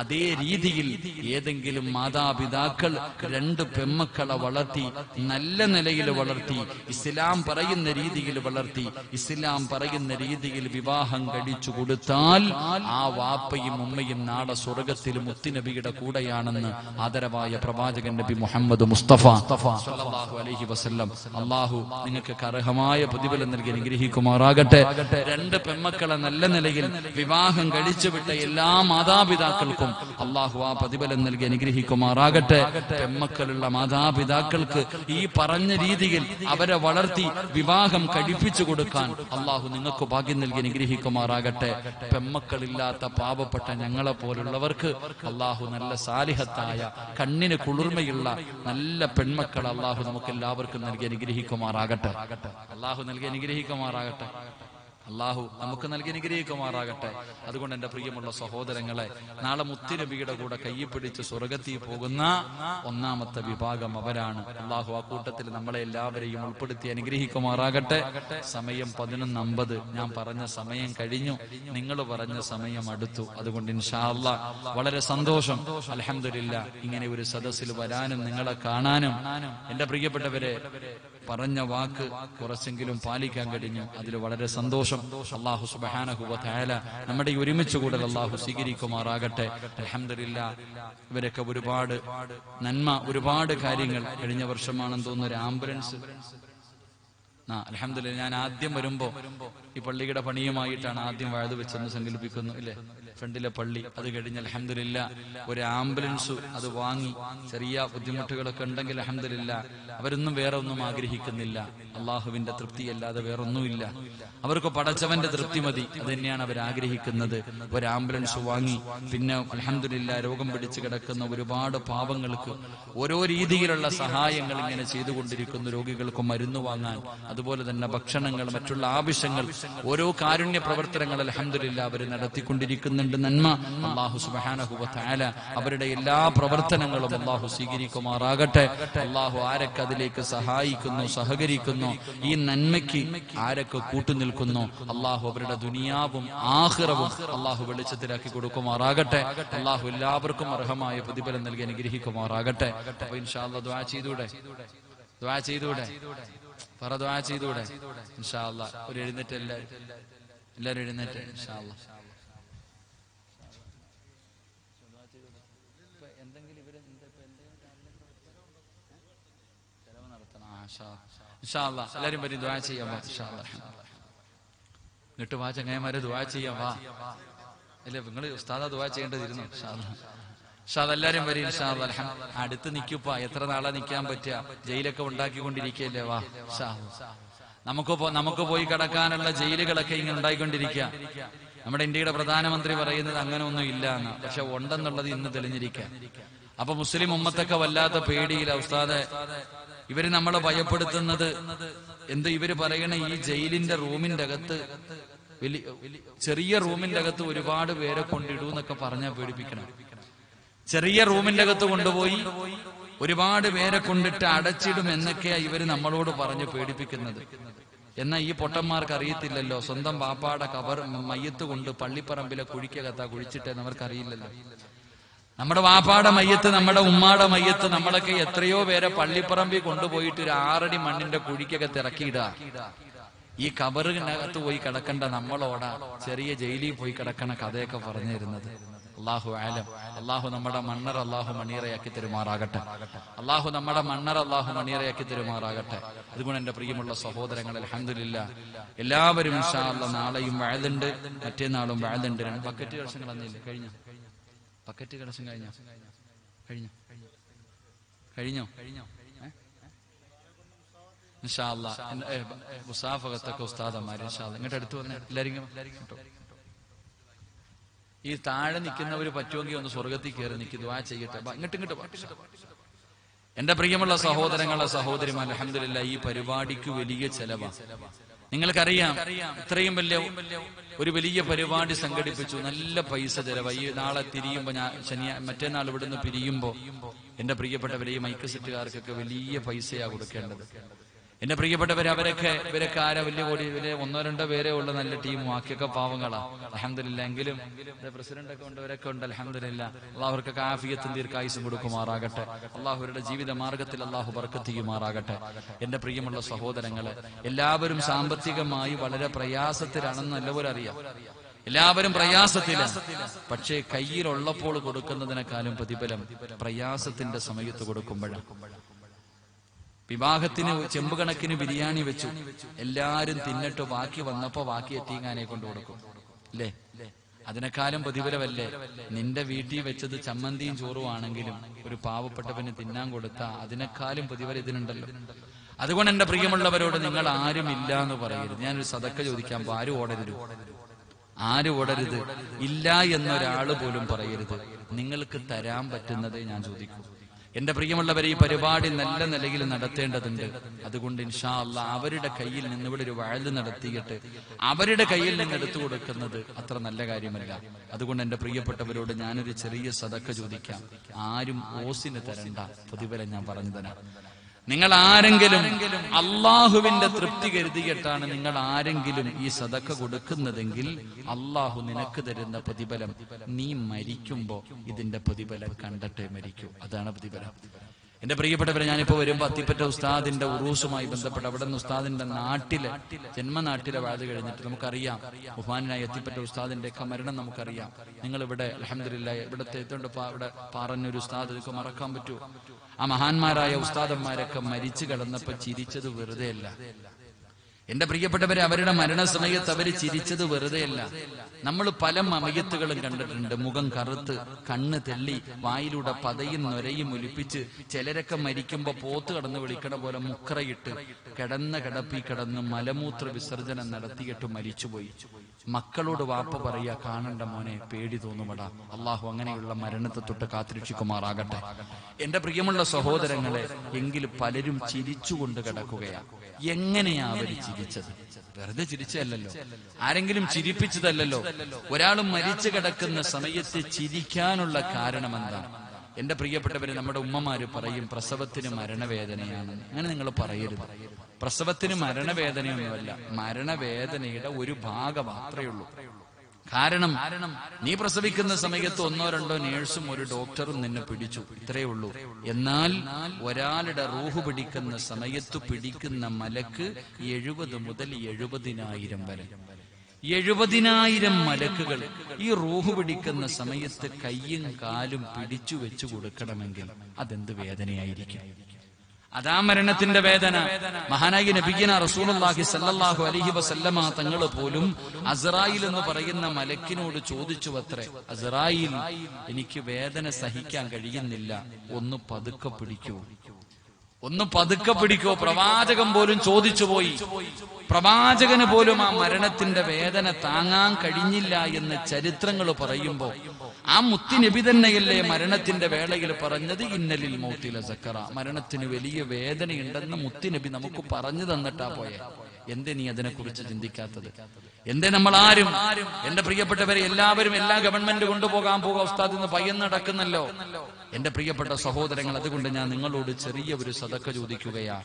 അതേ രീതിയിൽ ഏതെങ്കിലും മാതാപിതാക്കൾ രണ്ട് പെൺമക്കളെ വളർത്തി, നല്ല നിലയിൽ വളർത്തി, ഇസ്ലാം പറയുന്ന രീതിയിൽ വളർത്തി, ഇസ്ലാം പറയുന്ന രീതിയിൽ വിവാഹം കഴിച്ചു കൊടുത്താൽ ആ വാപ്പയും ഉമ്മയും നാളെ സ്വർഗത്തിൽ മുത്തുനബിയുടെ കൂടെയാണെന്ന് ആദരവായ പ്രവാചകൻ നബി മുഹമ്മദ് മുസ്തഫ സല്ലല്ലാഹു അലൈഹി വസല്ലം. അല്ലാഹു നിങ്ങൾക്ക് അർഹമായ പ്രതിഫലം നൽകി അനുഗ്രഹിക്കുമാറാകട്ടെ. രണ്ട് പെൺമക്കളെ നല്ല നിലയിൽ വിവാഹം കഴിച്ചുവിട്ട എല്ലാ മാതാപിതാക്കൾക്കും അല്ലാഹു ആ പ്രതിഫലം നൽകി അനുഗ്രഹിക്കുമാറാകട്ടെ. പെൺമക്കളുള്ള മാതാപിതാക്കൾക്ക് ഈ പറഞ്ഞ രീതിയിൽ അവരെ വളർത്തി വിവാഹം കഴിപ്പിച്ചു കൊടുക്കാൻ അല്ലാഹു നിങ്ങൾക്ക് ഭാഗ്യം നൽകി അനുഗ്രഹിക്കുമാറാകട്ടെ. പെൺമക്കളില്ലാത്ത പാവപ്പെട്ട ഞങ്ങളെ പോലുള്ളവർക്ക് അല്ലാഹു നല്ല സാലിഹത്തായ, കണ്ണിന് കുളിർമയുള്ള നല്ല പെൺമക്കൾ അല്ലാഹു നമുക്ക് എല്ലാവർക്കും നൽകി അനുഗ്രഹിക്കുമാറാകട്ടെ. അല്ലാഹു നൽകി അനുഗ്രഹിക്കുമാറാകട്ടെ. അല്ലാഹു നമുക്ക് നൽകി അനുഗ്രഹിക്കുമാറാകട്ടെ. അതുകൊണ്ട് എന്റെ പ്രിയമുള്ള സഹോദരങ്ങളെ, നാളെ മുത്തുനബിയുടെ കൂടെ കയ്യിപ്പിടിച്ച് സ്വർഗത്തിൽ പോകുന്ന ഒന്നാമത്തെ വിഭാഗം അവരാണ്. അല്ലാഹു ആ കൂട്ടത്തിൽ നമ്മളെ എല്ലാവരെയും ഉൾപ്പെടുത്തി അനുഗ്രഹിക്കുമാറാകട്ടെ. സമയം 11:50. ഞാൻ പറഞ്ഞ സമയം കഴിഞ്ഞു, നിങ്ങൾ പറഞ്ഞ സമയം അടുത്തു. അതുകൊണ്ട് ഇൻഷാ അല്ലാഹ് വളരെ സന്തോഷം. അൽഹംദുലില്ലാഹ്, ഇങ്ങനെ ഒരു സദസ്സിൽ വരാനും നിങ്ങളെ കാണാനും എന്റെ പ്രിയപ്പെട്ടവരെ പറഞ്ഞ വാക്ക് കുറച്ചെങ്കിലും പാലിക്കാൻ കഴിഞ്ഞു. അതിൽ വളരെ സന്തോഷം. അല്ലാഹു സുബ്ഹാനഹു വ തആല നമ്മുടെ ഒരുമിച്ച് കൂടൽ അല്ലാഹു സ്വീകരിക്കുമാറാകട്ടെ. അൽഹംദുലില്ലാഹ്, ഇവരൊക്കെ ഒരുപാട് നന്മ, ഒരുപാട് കാര്യങ്ങൾ. കഴിഞ്ഞ വർഷമാണെന്ന് തോന്നുന്നു ഒരു ആംബുലൻസ്. അൽഹംദുലില്ലാഹ്, ഞാൻ ആദ്യം വരുമ്പോ ഈ പള്ളിയുടെ പണിയുമായിട്ടാണ് ആദ്യം വഴുതു വെച്ചെന്ന് സങ്കല്പിക്കുന്നു, ഇല്ലേ? ഫ്രണ്ടിലെ പള്ളി. അത് കഴിഞ്ഞ് അൽഹംദുലില്ലാഹ് ഒരു ആംബുലൻസ് അത് വാങ്ങി. ചെറിയ ബുദ്ധിമുട്ടുകളൊക്കെ ഉണ്ടെങ്കിൽ അൽഹംദുലില്ലാഹ് അവരൊന്നും വേറെ ഒന്നും ആഗ്രഹിക്കുന്നില്ല. അള്ളാഹുവിന്റെ തൃപ്തിയല്ലാതെ വേറൊന്നുമില്ല. അവർക്ക് പടച്ചവന്റെ തൃപ്തി മതി. അത് തന്നെയാണ് അവർ ആഗ്രഹിക്കുന്നത്. ഒരു ആംബുലൻസ് വാങ്ങി. പിന്നെ അൽഹംദുലില്ലാഹ് രോഗം പിടിച്ചു കിടക്കുന്ന ഒരുപാട് പാവങ്ങൾക്ക് ഓരോ രീതിയിലുള്ള സഹായങ്ങൾ ഇങ്ങനെ ചെയ്തുകൊണ്ടിരിക്കുന്നു. രോഗികൾക്ക് മരുന്ന് വാങ്ങാൻ, അതുപോലെ തന്നെ ഭക്ഷണങ്ങൾ, മറ്റുള്ള ആവശ്യങ്ങൾ, ഓരോ കാരുണ്യ പ്രവർത്തനങ്ങൾ അൽഹംദുലില്ലാഹ് അവർ നടത്തിക്കൊണ്ടിരിക്കുന്നുണ്ട്. നന്മ അല്ലാഹു സുബ്ഹാനഹു വ തആല അവരുടെ എല്ലാ പ്രവർത്തനങ്ങളും അല്ലാഹു സ്വീകരിക്കുമാറാകട്ടെ. അല്ലാഹു ആരൊക്കെ അതിലേക്ക് സഹായിക്കുന്നു, സഹകരിക്കുന്നു, ഈ നന്മയ്ക്ക് ആരൊക്കെ കൂട്ടുനിൽക്കുന്നു, അല്ലാഹു അവരുടെ ദുനിയാവും ആഖിറവും അല്ലാഹു വെളിച്ചത്തിലാക്കി കൊടുക്കുമാറാകട്ടെ. അല്ലാഹു എല്ലാവർക്കും അർഹമായ പ്രതിഫലം നൽകി അനുഗ്രഹിക്കുമാറാകട്ടെ. അപ്പൊ ഇൻഷാ അല്ലാഹ് ദുആ ചെയ്തൂടെ? ദുആ ചെയ്തൂടെ? പറ, ദുആ ചെയ്തൂടെ? ഇൻഷാ അല്ലാഹ് ഒരു എഴുന്നേറ്റ്, എല്ലാവരും എഴുന്നേറ്റ് ഇൻഷാ അല്ലാഹ്. ഇൻഷാ അല്ലാഹ് എല്ലാരും വരും ദുആ ചെയ്യാം. ഇൻഷാ അല്ലാഹ് ഇങ്ങോട്ട് വാ ചങ്ങായിമാരെ, ദുആ ചെയ്യാം. വാ അല്ലേ, നിങ്ങൾ ഉസ്താദാ ദുആ ചെയ്യേണ്ടതിരുന്നു. ഇൻഷാ അല്ലാഹ് എല്ലാരും വരും. ഇൻഷാ അല്ലാഹ് അടുത്ത് നിൽക്കുപ്പാ, എത്ര നാളെ നിൽക്കാൻ പറ്റുക, ജയിലൊക്കെ ഉണ്ടാക്കിക്കൊണ്ടിരിക്കുകയല്ലേ. വാ ഇൻഷാ അല്ലാഹ് നമുക്ക് പോയി കിടക്കാനുള്ള ജയിലുകളൊക്കെ ഇങ്ങനെ ഉണ്ടായിക്കൊണ്ടിരിക്കുക. നമ്മുടെ ഇന്ത്യയുടെ പ്രധാനമന്ത്രി പറയുന്നത് അങ്ങനെ ഒന്നും ഇല്ല എന്ന്, പക്ഷെ ഉണ്ടെന്നുള്ളത് ഇന്ന് തെളിഞ്ഞിരിക്കുക. അപ്പൊ മുസ്ലിം ഉമ്മത്തൊക്കെ വല്ലാത്ത പേടിയില്ല. ഉസ്താദെ, ഇവര് നമ്മളെ ഭയപ്പെടുത്തുന്നത് എന്ത്? ഇവര് പറയണ ഈ ജയിലിന്റെ റൂമിന്റെ അകത്ത്, ചെറിയ റൂമിന്റെ അകത്ത് ഒരുപാട് പേരെ കൊണ്ടിടൂ എന്നൊക്കെ പറഞ്ഞാൽ പേടിപ്പിക്കണം. ചെറിയ റൂമിന്റെ അകത്ത് കൊണ്ടുപോയി ഒരുപാട് പേരെ കൊണ്ടിട്ട് അടച്ചിടും എന്നൊക്കെയാ ഇവര് നമ്മളോട് പറഞ്ഞ് പേടിപ്പിക്കുന്നത്. എന്നാ ഈ പൊട്ടന്മാർക്ക് അറിയത്തില്ലല്ലോ, സ്വന്തം ബാപ്പാടെ കബർ മയ്യത്ത് കൊണ്ട് പള്ളിപ്പറമ്പിലെ കുഴിക്കകത്താ കുഴിച്ചിട്ടേന്ന് അവർക്കറിയില്ലല്ലോ. നമ്മുടെ വാപ്പാടെ മയ്യത്ത്, നമ്മുടെ ഉമ്മാടെ മയ്യത്ത്, നമ്മളൊക്കെ എത്രയോ പേരെ പള്ളിപ്പറമ്പിൽ കൊണ്ടുപോയിട്ട് ഒരു 6 അടി മണ്ണിന്റെ കുഴിക്കകത്ത് ഇറക്കിയിടാ. ഈ കബറിനകത്ത് പോയി കിടക്കണ്ട നമ്മളോടാ ചെറിയ ജയിലിൽ പോയി കിടക്കണ കഥയൊക്കെ പറഞ്ഞു തരുന്നത്. അല്ലാഹു ആലം. അല്ലാഹു നമ്മുടെ മണ്ണർ അല്ലാഹു മണീറയാക്കി തരുമാറാകട്ടെ. അല്ലാഹു നമ്മുടെ മണ്ണർ അല്ലാഹു മണീറയാക്കി തരുമാറാകട്ടെ. അതുകൊണ്ട് എന്റെ പ്രിയമുള്ള സഹോദരങ്ങൾ, അൽഹംദുലില്ലാഹ് എല്ലാവരും ഇൻഷാ അല്ലാഹ് നാളെയും വഅദുണ്ട്, മറ്റന്നാളും വഅദുണ്ട്. 2 ബക്കറ്റ് കലശം കളഞ്ഞില്ലേ? കഴിഞ്ഞോ? ബക്കറ്റ് കലശം കഴിഞ്ഞോ? ഇൻഷാ അല്ലാഹ് മുസാഫകത്തൊക്കെ ഉസ്താദന്മാർ ഇൻഷാ അല്ലാഹ് ഇങ്ങോട്ട് അടുത്ത് വന്ന് എല്ലാവരും ഈ താഴെ നിൽക്കുന്നവര് പറ്റുമെങ്കിൽ ഒന്ന് സ്വർഗത്തിൽ കയറി നിൽക്കി ദുആ ചെയ്യട്ടെ. ഇങ്ങോട്ട് എന്റെ പ്രിയമുള്ള സഹോദരങ്ങളെ സഹോദരിമാർ, അൽഹംദുലില്ലാഹ് ഈ പരിപാടിക്ക് വലിയ ചെലവാണ്. നിങ്ങൾക്കറിയാം, ഇത്രയും വലിയ പരിപാടി സംഘടിപ്പിച്ചു, നല്ല പൈസ ചെലവായി. ഈ നാളെ തിരിയുമ്പോ, മറ്റന്നാൾ ഇവിടുന്ന് പിരിയുമ്പോ എന്റെ പ്രിയപ്പെട്ടവരെ ഈ മൈക്ക് സെറ്റുകാർക്കൊക്കെ വലിയ പൈസയാ കൊടുക്കേണ്ടത്. എന്റെ പ്രിയപ്പെട്ടവർ, ഇവരൊക്കെ ആരാ വലിയ കോടി, ഇവര് 1-2 പേരെ ഉള്ള നല്ല ടീം, ബാക്കിയൊക്കെ പാവങ്ങളാ. അൽഹംദുലില്ലാഹ്. എങ്കിലും പ്രസിഡന്റ് ഒക്കെ ഉണ്ടവരൊക്കെ ഉണ്ട്. അൽഹംദുലില്ലാഹ്. അല്ലാഹു അവർക്കൊക്കെ ആഫിയത്തും ദീർഘായുസ്സും കൊടുക്കുമാറാകട്ടെ. അല്ലാഹു അവരുടെ ജീവിത മാർഗത്തിൽ അല്ലാഹു ബർക്കത്ത് ചെയ്യുമാറാകട്ടെ. എന്റെ പ്രിയമുള്ള സഹോദരങ്ങളെ, എല്ലാവരും സാമ്പത്തികമായി വളരെ പ്രയാസത്തിലാണെന്ന് നല്ലപോലെ അറിയാം. എല്ലാവരും പ്രയാസത്തിലാണ്. പക്ഷേ കയ്യിലുള്ളപ്പോൾ കൊടുക്കുന്നതിനേക്കാളും പ്രതിഫലം പ്രയാസത്തിന്റെ സമയത്ത് കൊടുക്കുമ്പോഴാണ്. വിവാഹത്തിന് ചെമ്പുകണക്കിന് ബിരിയാണി വെച്ചു, എല്ലാരും തിന്നിട്ട് ബാക്കി വന്നപ്പോ ബാക്കി എത്തിങ്ങാനെ കൊണ്ട് കൊടുക്കും അല്ലേ? അതിനേക്കാളും പ്രതിഫലമല്ലേ നിന്റെ വീട്ടിൽ വെച്ചത് ചമ്മന്തിയും ചോറും ആണെങ്കിലും ഒരു പാവപ്പെട്ടവന് തിന്നാൻ കൊടുത്താ അതിനേക്കാളും പ്രതിഫലം ഇതിനുണ്ടല്ലോ. അതുകൊണ്ട് എന്റെ പ്രിയമുള്ളവരോട്, നിങ്ങൾ ആരും ഇല്ല എന്ന് പറയരുത്. ഞാനൊരു സദക്ക ചോദിക്കാൻ, ആരും ഓടരുത്. ഇല്ല എന്നൊരാള് പോലും പറയരുത്. നിങ്ങൾക്ക് തരാൻ പറ്റുന്നതേ ഞാൻ ചോദിക്കൂ. എന്റെ പ്രിയമുള്ളവരെ, ഈ പരിപാടി നല്ല നിലയിൽ നടത്തേണ്ടതുണ്ട്. അതുകൊണ്ട് ഇൻഷാ അല്ലാഹ് അവരുടെ കയ്യിൽ നിന്ന് ഇവിടെ ഒരു വഅദ് നടത്തിയിട്ട് അവരുടെ കയ്യിൽ നിന്ന് എടുത്തു കൊടുക്കുന്നത് അത്ര നല്ല കാര്യമല്ല. അതുകൊണ്ട് എന്റെ പ്രിയപ്പെട്ടവരോട് ഞാനൊരു ചെറിയ സദക്ക ചോദിക്കാം. ആരും ഓസിന് തരണ്ട, പ്രതിഫലം ഞാൻ പറഞ്ഞു തരാം. നിങ്ങൾ ആരെങ്കിലും അള്ളാഹുവിന്റെ തൃപ്തി കരുതിയിട്ടാണ് നിങ്ങൾ ആരെങ്കിലും ഈ സദക്ക കൊടുക്കുന്നതെങ്കിൽ അള്ളാഹു നിനക്ക് തരുന്ന പ്രതിഫലം നീ മരിക്കുമ്പോ ഇതിന്റെ പ്രതിഫലം കണ്ടിട്ടേ മരിക്കൂ. അതാണ് പ്രതിഫലം. എന്റെ പ്രിയപ്പെട്ടവരെ, ഞാനിപ്പോ വരുമ്പോ അത്തിപ്പറ്റ ഉസ്താദിന്റെ ഉറൂസുമായി ബന്ധപ്പെട്ട് അവിടെ നിന്ന് ഉസ്താദിന്റെ ജന്മനാട്ടിലെ വഅദ് കഴിഞ്ഞിട്ട് നമുക്കറിയാം, ബഹുമാനായ അത്തിപ്പറ്റ ഉസ്താദിന്റെ ഒക്കെ മരണം നമുക്കറിയാം. നിങ്ങൾ ഇവിടെ അൽഹംദുലില്ലാഹ് ഇവിടുത്തെ ഇവിടെ പറഞ്ഞൊരു ഉസ്താദ് ഇതൊക്കെ മറക്കാൻ പറ്റുമോ? ആ മഹാന്മാരായ ഉസ്താദന്മാരൊക്കെ മരിച്ചു കിടന്നപ്പോ ചിരിച്ചത് വെറുതെയല്ല. എന്റെ പ്രിയപ്പെട്ടവരെ, അവരുടെ മരണസമയത്ത് അവര് ചിരിച്ചത് വെറുതെയല്ല. നമ്മൾ പല മയ്യത്തുകളും കണ്ടിട്ടുണ്ട്. മുഖം കറുത്ത്, കണ്ണ് തെള്ളി, വായിലൂടെ പതയും നൊരയും ഒലിപ്പിച്ച്, ചിലരൊക്കെ മരിക്കുമ്പോ പോത്ത് കടന്ന് വിളിക്കണ പോലെ മുക്കറയിട്ട് കിടപ്പി കിടന്ന് മലമൂത്ര വിസർജനം നടത്തിയിട്ട് മരിച്ചുപോയി. മക്കളോട് വാപ്പ പറയാ, കാണണ്ട മോനെ, പേടി തോന്നുമടാ. അള്ളാഹു അങ്ങനെയുള്ള മരണത്തെ തൊട്ട് കാത്തിരക്ഷിക്കുമാറാകട്ടെ. എന്റെ പ്രിയമുള്ള സഹോദരങ്ങളെ, എങ്കിലും പലരും ചിരിച്ചുകൊണ്ട് കിടക്കുകയാണ്. എങ്ങനെയാ അവര് ചിരിച്ചത്? വെറുതെ ചിരിച്ചതല്ലോ, ആരെങ്കിലും ചിരിപ്പിച്ചതല്ലോ. ഒരാളും മരിച്ചു കിടക്കുന്ന സമയത്ത് ചിരിക്കാനുള്ള കാരണം എന്താണ്? എന്റെ പ്രിയപ്പെട്ടവര്, നമ്മുടെ ഉമ്മമാര് പറയും പ്രസവത്തിന് മരണവേദനയാണ്. അങ്ങനെ നിങ്ങൾ പറയരുത്. പ്രസവത്തിന് മരണവേദനയൊന്നുമല്ല, മരണവേദനയുടെ ഒരു ഭാഗം മാത്രമേ ഉള്ളൂ. കാരണം നീ പ്രസവിക്കുന്ന സമയത്ത് 1-2 നേഴ്സും ഒരു ഡോക്ടറും നിന്നെ പിടിച്ചു, ഇത്രയേ ഉള്ളൂ. എന്നാൽ ഒരാളുടെ റൂഹ് പിടിക്കുന്ന സമയത്ത് പിടിക്കുന്ന മലക്ക് 70 മുതൽ 70,000 വരെ. 70,000 മലക്കുകൾ ഈ റൂഹ് പിടിക്കുന്ന സമയത്ത് കയ്യും കാലും പിടിച്ചു വെച്ചു കൊടുക്കണമെങ്കിൽ അതെന്ത് വേദനയായിരിക്കും? അതാ മരണത്തിന്റെ വേദന. മഹാനായി നബിയിന റസൂലുള്ളാഹി സ്വല്ലല്ലാഹു അലൈഹി വസല്ലമ തങ്ങൾ പോലും അസ്റായിൽ എന്ന് പറയുന്ന മലക്കിനോട് ചോദിച്ചു അത്രേ, അസ്റായിൽ, എനിക്ക് വേദന സഹിക്കാൻ കഴിയുന്നില്ല, ഒന്ന് പതുക്കെ പിടിക്കൂ, ഒന്ന് പതുക്കെ പിടിക്കോ. പ്രവാചകൻ പോലും ചോദിച്ചു പോയി. പ്രവാചകന് പോലും ആ മരണത്തിന്റെ വേദന താങ്ങാൻ കഴിഞ്ഞില്ല എന്ന് ചരിത്രങ്ങൾ പറയുമ്പോ ആ മുത്തുനബി തന്നെയല്ലേ മരണത്തിന്റെ വേളയിൽ പറഞ്ഞത്, ഇന്നലിൽ മൗത്തില സക്കറ, മരണത്തിന് വലിയ വേദനയുണ്ടെന്ന് മുത്തുനബി നമുക്ക് പറഞ്ഞു തന്നിട്ടാ പോയെ. എന്തേ നീ അതിനെക്കുറിച്ച് ചിന്തിക്കാത്തത്? എന്തേ നമ്മൾ ആരും, എന്റെ പ്രിയപ്പെട്ടവരെ, എല്ലാവരും എല്ലാ ഗവൺമെന്റ് കൊണ്ടുപോകാൻ പോകാം ഉസ്താദ് എന്ന് പയ്യൻ നടക്കുന്നല്ലോ. എന്റെ പ്രിയപ്പെട്ട സഹോദരങ്ങൾ, അതുകൊണ്ട് ഞാൻ നിങ്ങളോട് ചെറിയ ഒരു സദഖ ചോദിക്കുകയാ.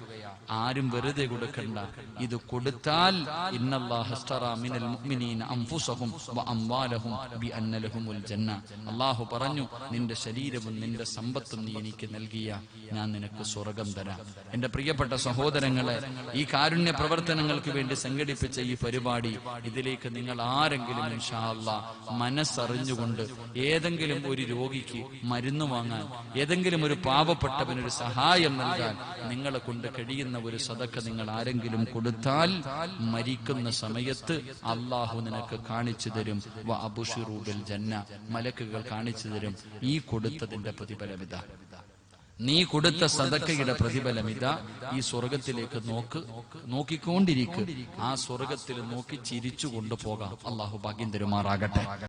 ആരും വെറുതെ കൊടുക്കണ്ട. ഇത് കൊടുത്താൽ ഇന്നല്ലാഹ അസ്തറാ മിനൽ മുഅ്മിനീന അൻഫുസഹും വഅംവാലഹും ബിഅന്ന ലഹുമുൽ ജന്ന. അല്ലാഹു പറഞ്ഞു, നിന്റെ ശരീരവും നിന്റെ സമ്പത്തും നീ എനിക്ക് നൽകിയ ഞാൻ നിനക്ക് സ്വർഗം തരാം. എന്റെ പ്രിയപ്പെട്ട സഹോദരങ്ങളെ, ഈ കാരുണ്യ പ്രവർത്തനങ്ങൾക്ക് വേണ്ടി സംഘടിപ്പിച്ച ഈ പരിപാടി, ഇതിലേക്ക് നിങ്ങൾ ആരെങ്കിലും ഇൻഷാ അല്ലാഹ് മനസ്സറിഞ്ഞുകൊണ്ട് ഏതെങ്കിലും ഒരു രോഗിക്ക് മരുന്ന് വാങ്ങാൻ, ഏതെങ്കിലും ഒരു പാവപ്പെട്ടവനൊരു സഹായം നൽകാൻ നിങ്ങളെ കൊണ്ട് കഴിയുന്ന ഒരു സദഖ നിങ്ങൾ ആരെങ്കിലും കൊടുത്താൽ മരിക്കുന്ന സമയത്ത് അള്ളാഹു നിനക്ക് കാണിച്ചു തരും. വ അബ്ശിറൂ ബിൽ ജന്ന, മലക്കുകൾ കാണിച്ചു തരും ഈ കൊടുത്തതിന്റെ പ്രതിഫലമിത, നീ കൊടുത്ത സദഖയുടെ പ്രതിഫലമിത, ഈ സ്വർഗത്തിലേക്ക് നോക്കിക്കൊണ്ടിരിക്കുക. ആ സ്വർഗത്തിൽ നോക്കി ചിരിച്ചു കൊണ്ടുപോകാം. അള്ളാഹു ഭാഗ്യം തരുമാറാകട്ടെ.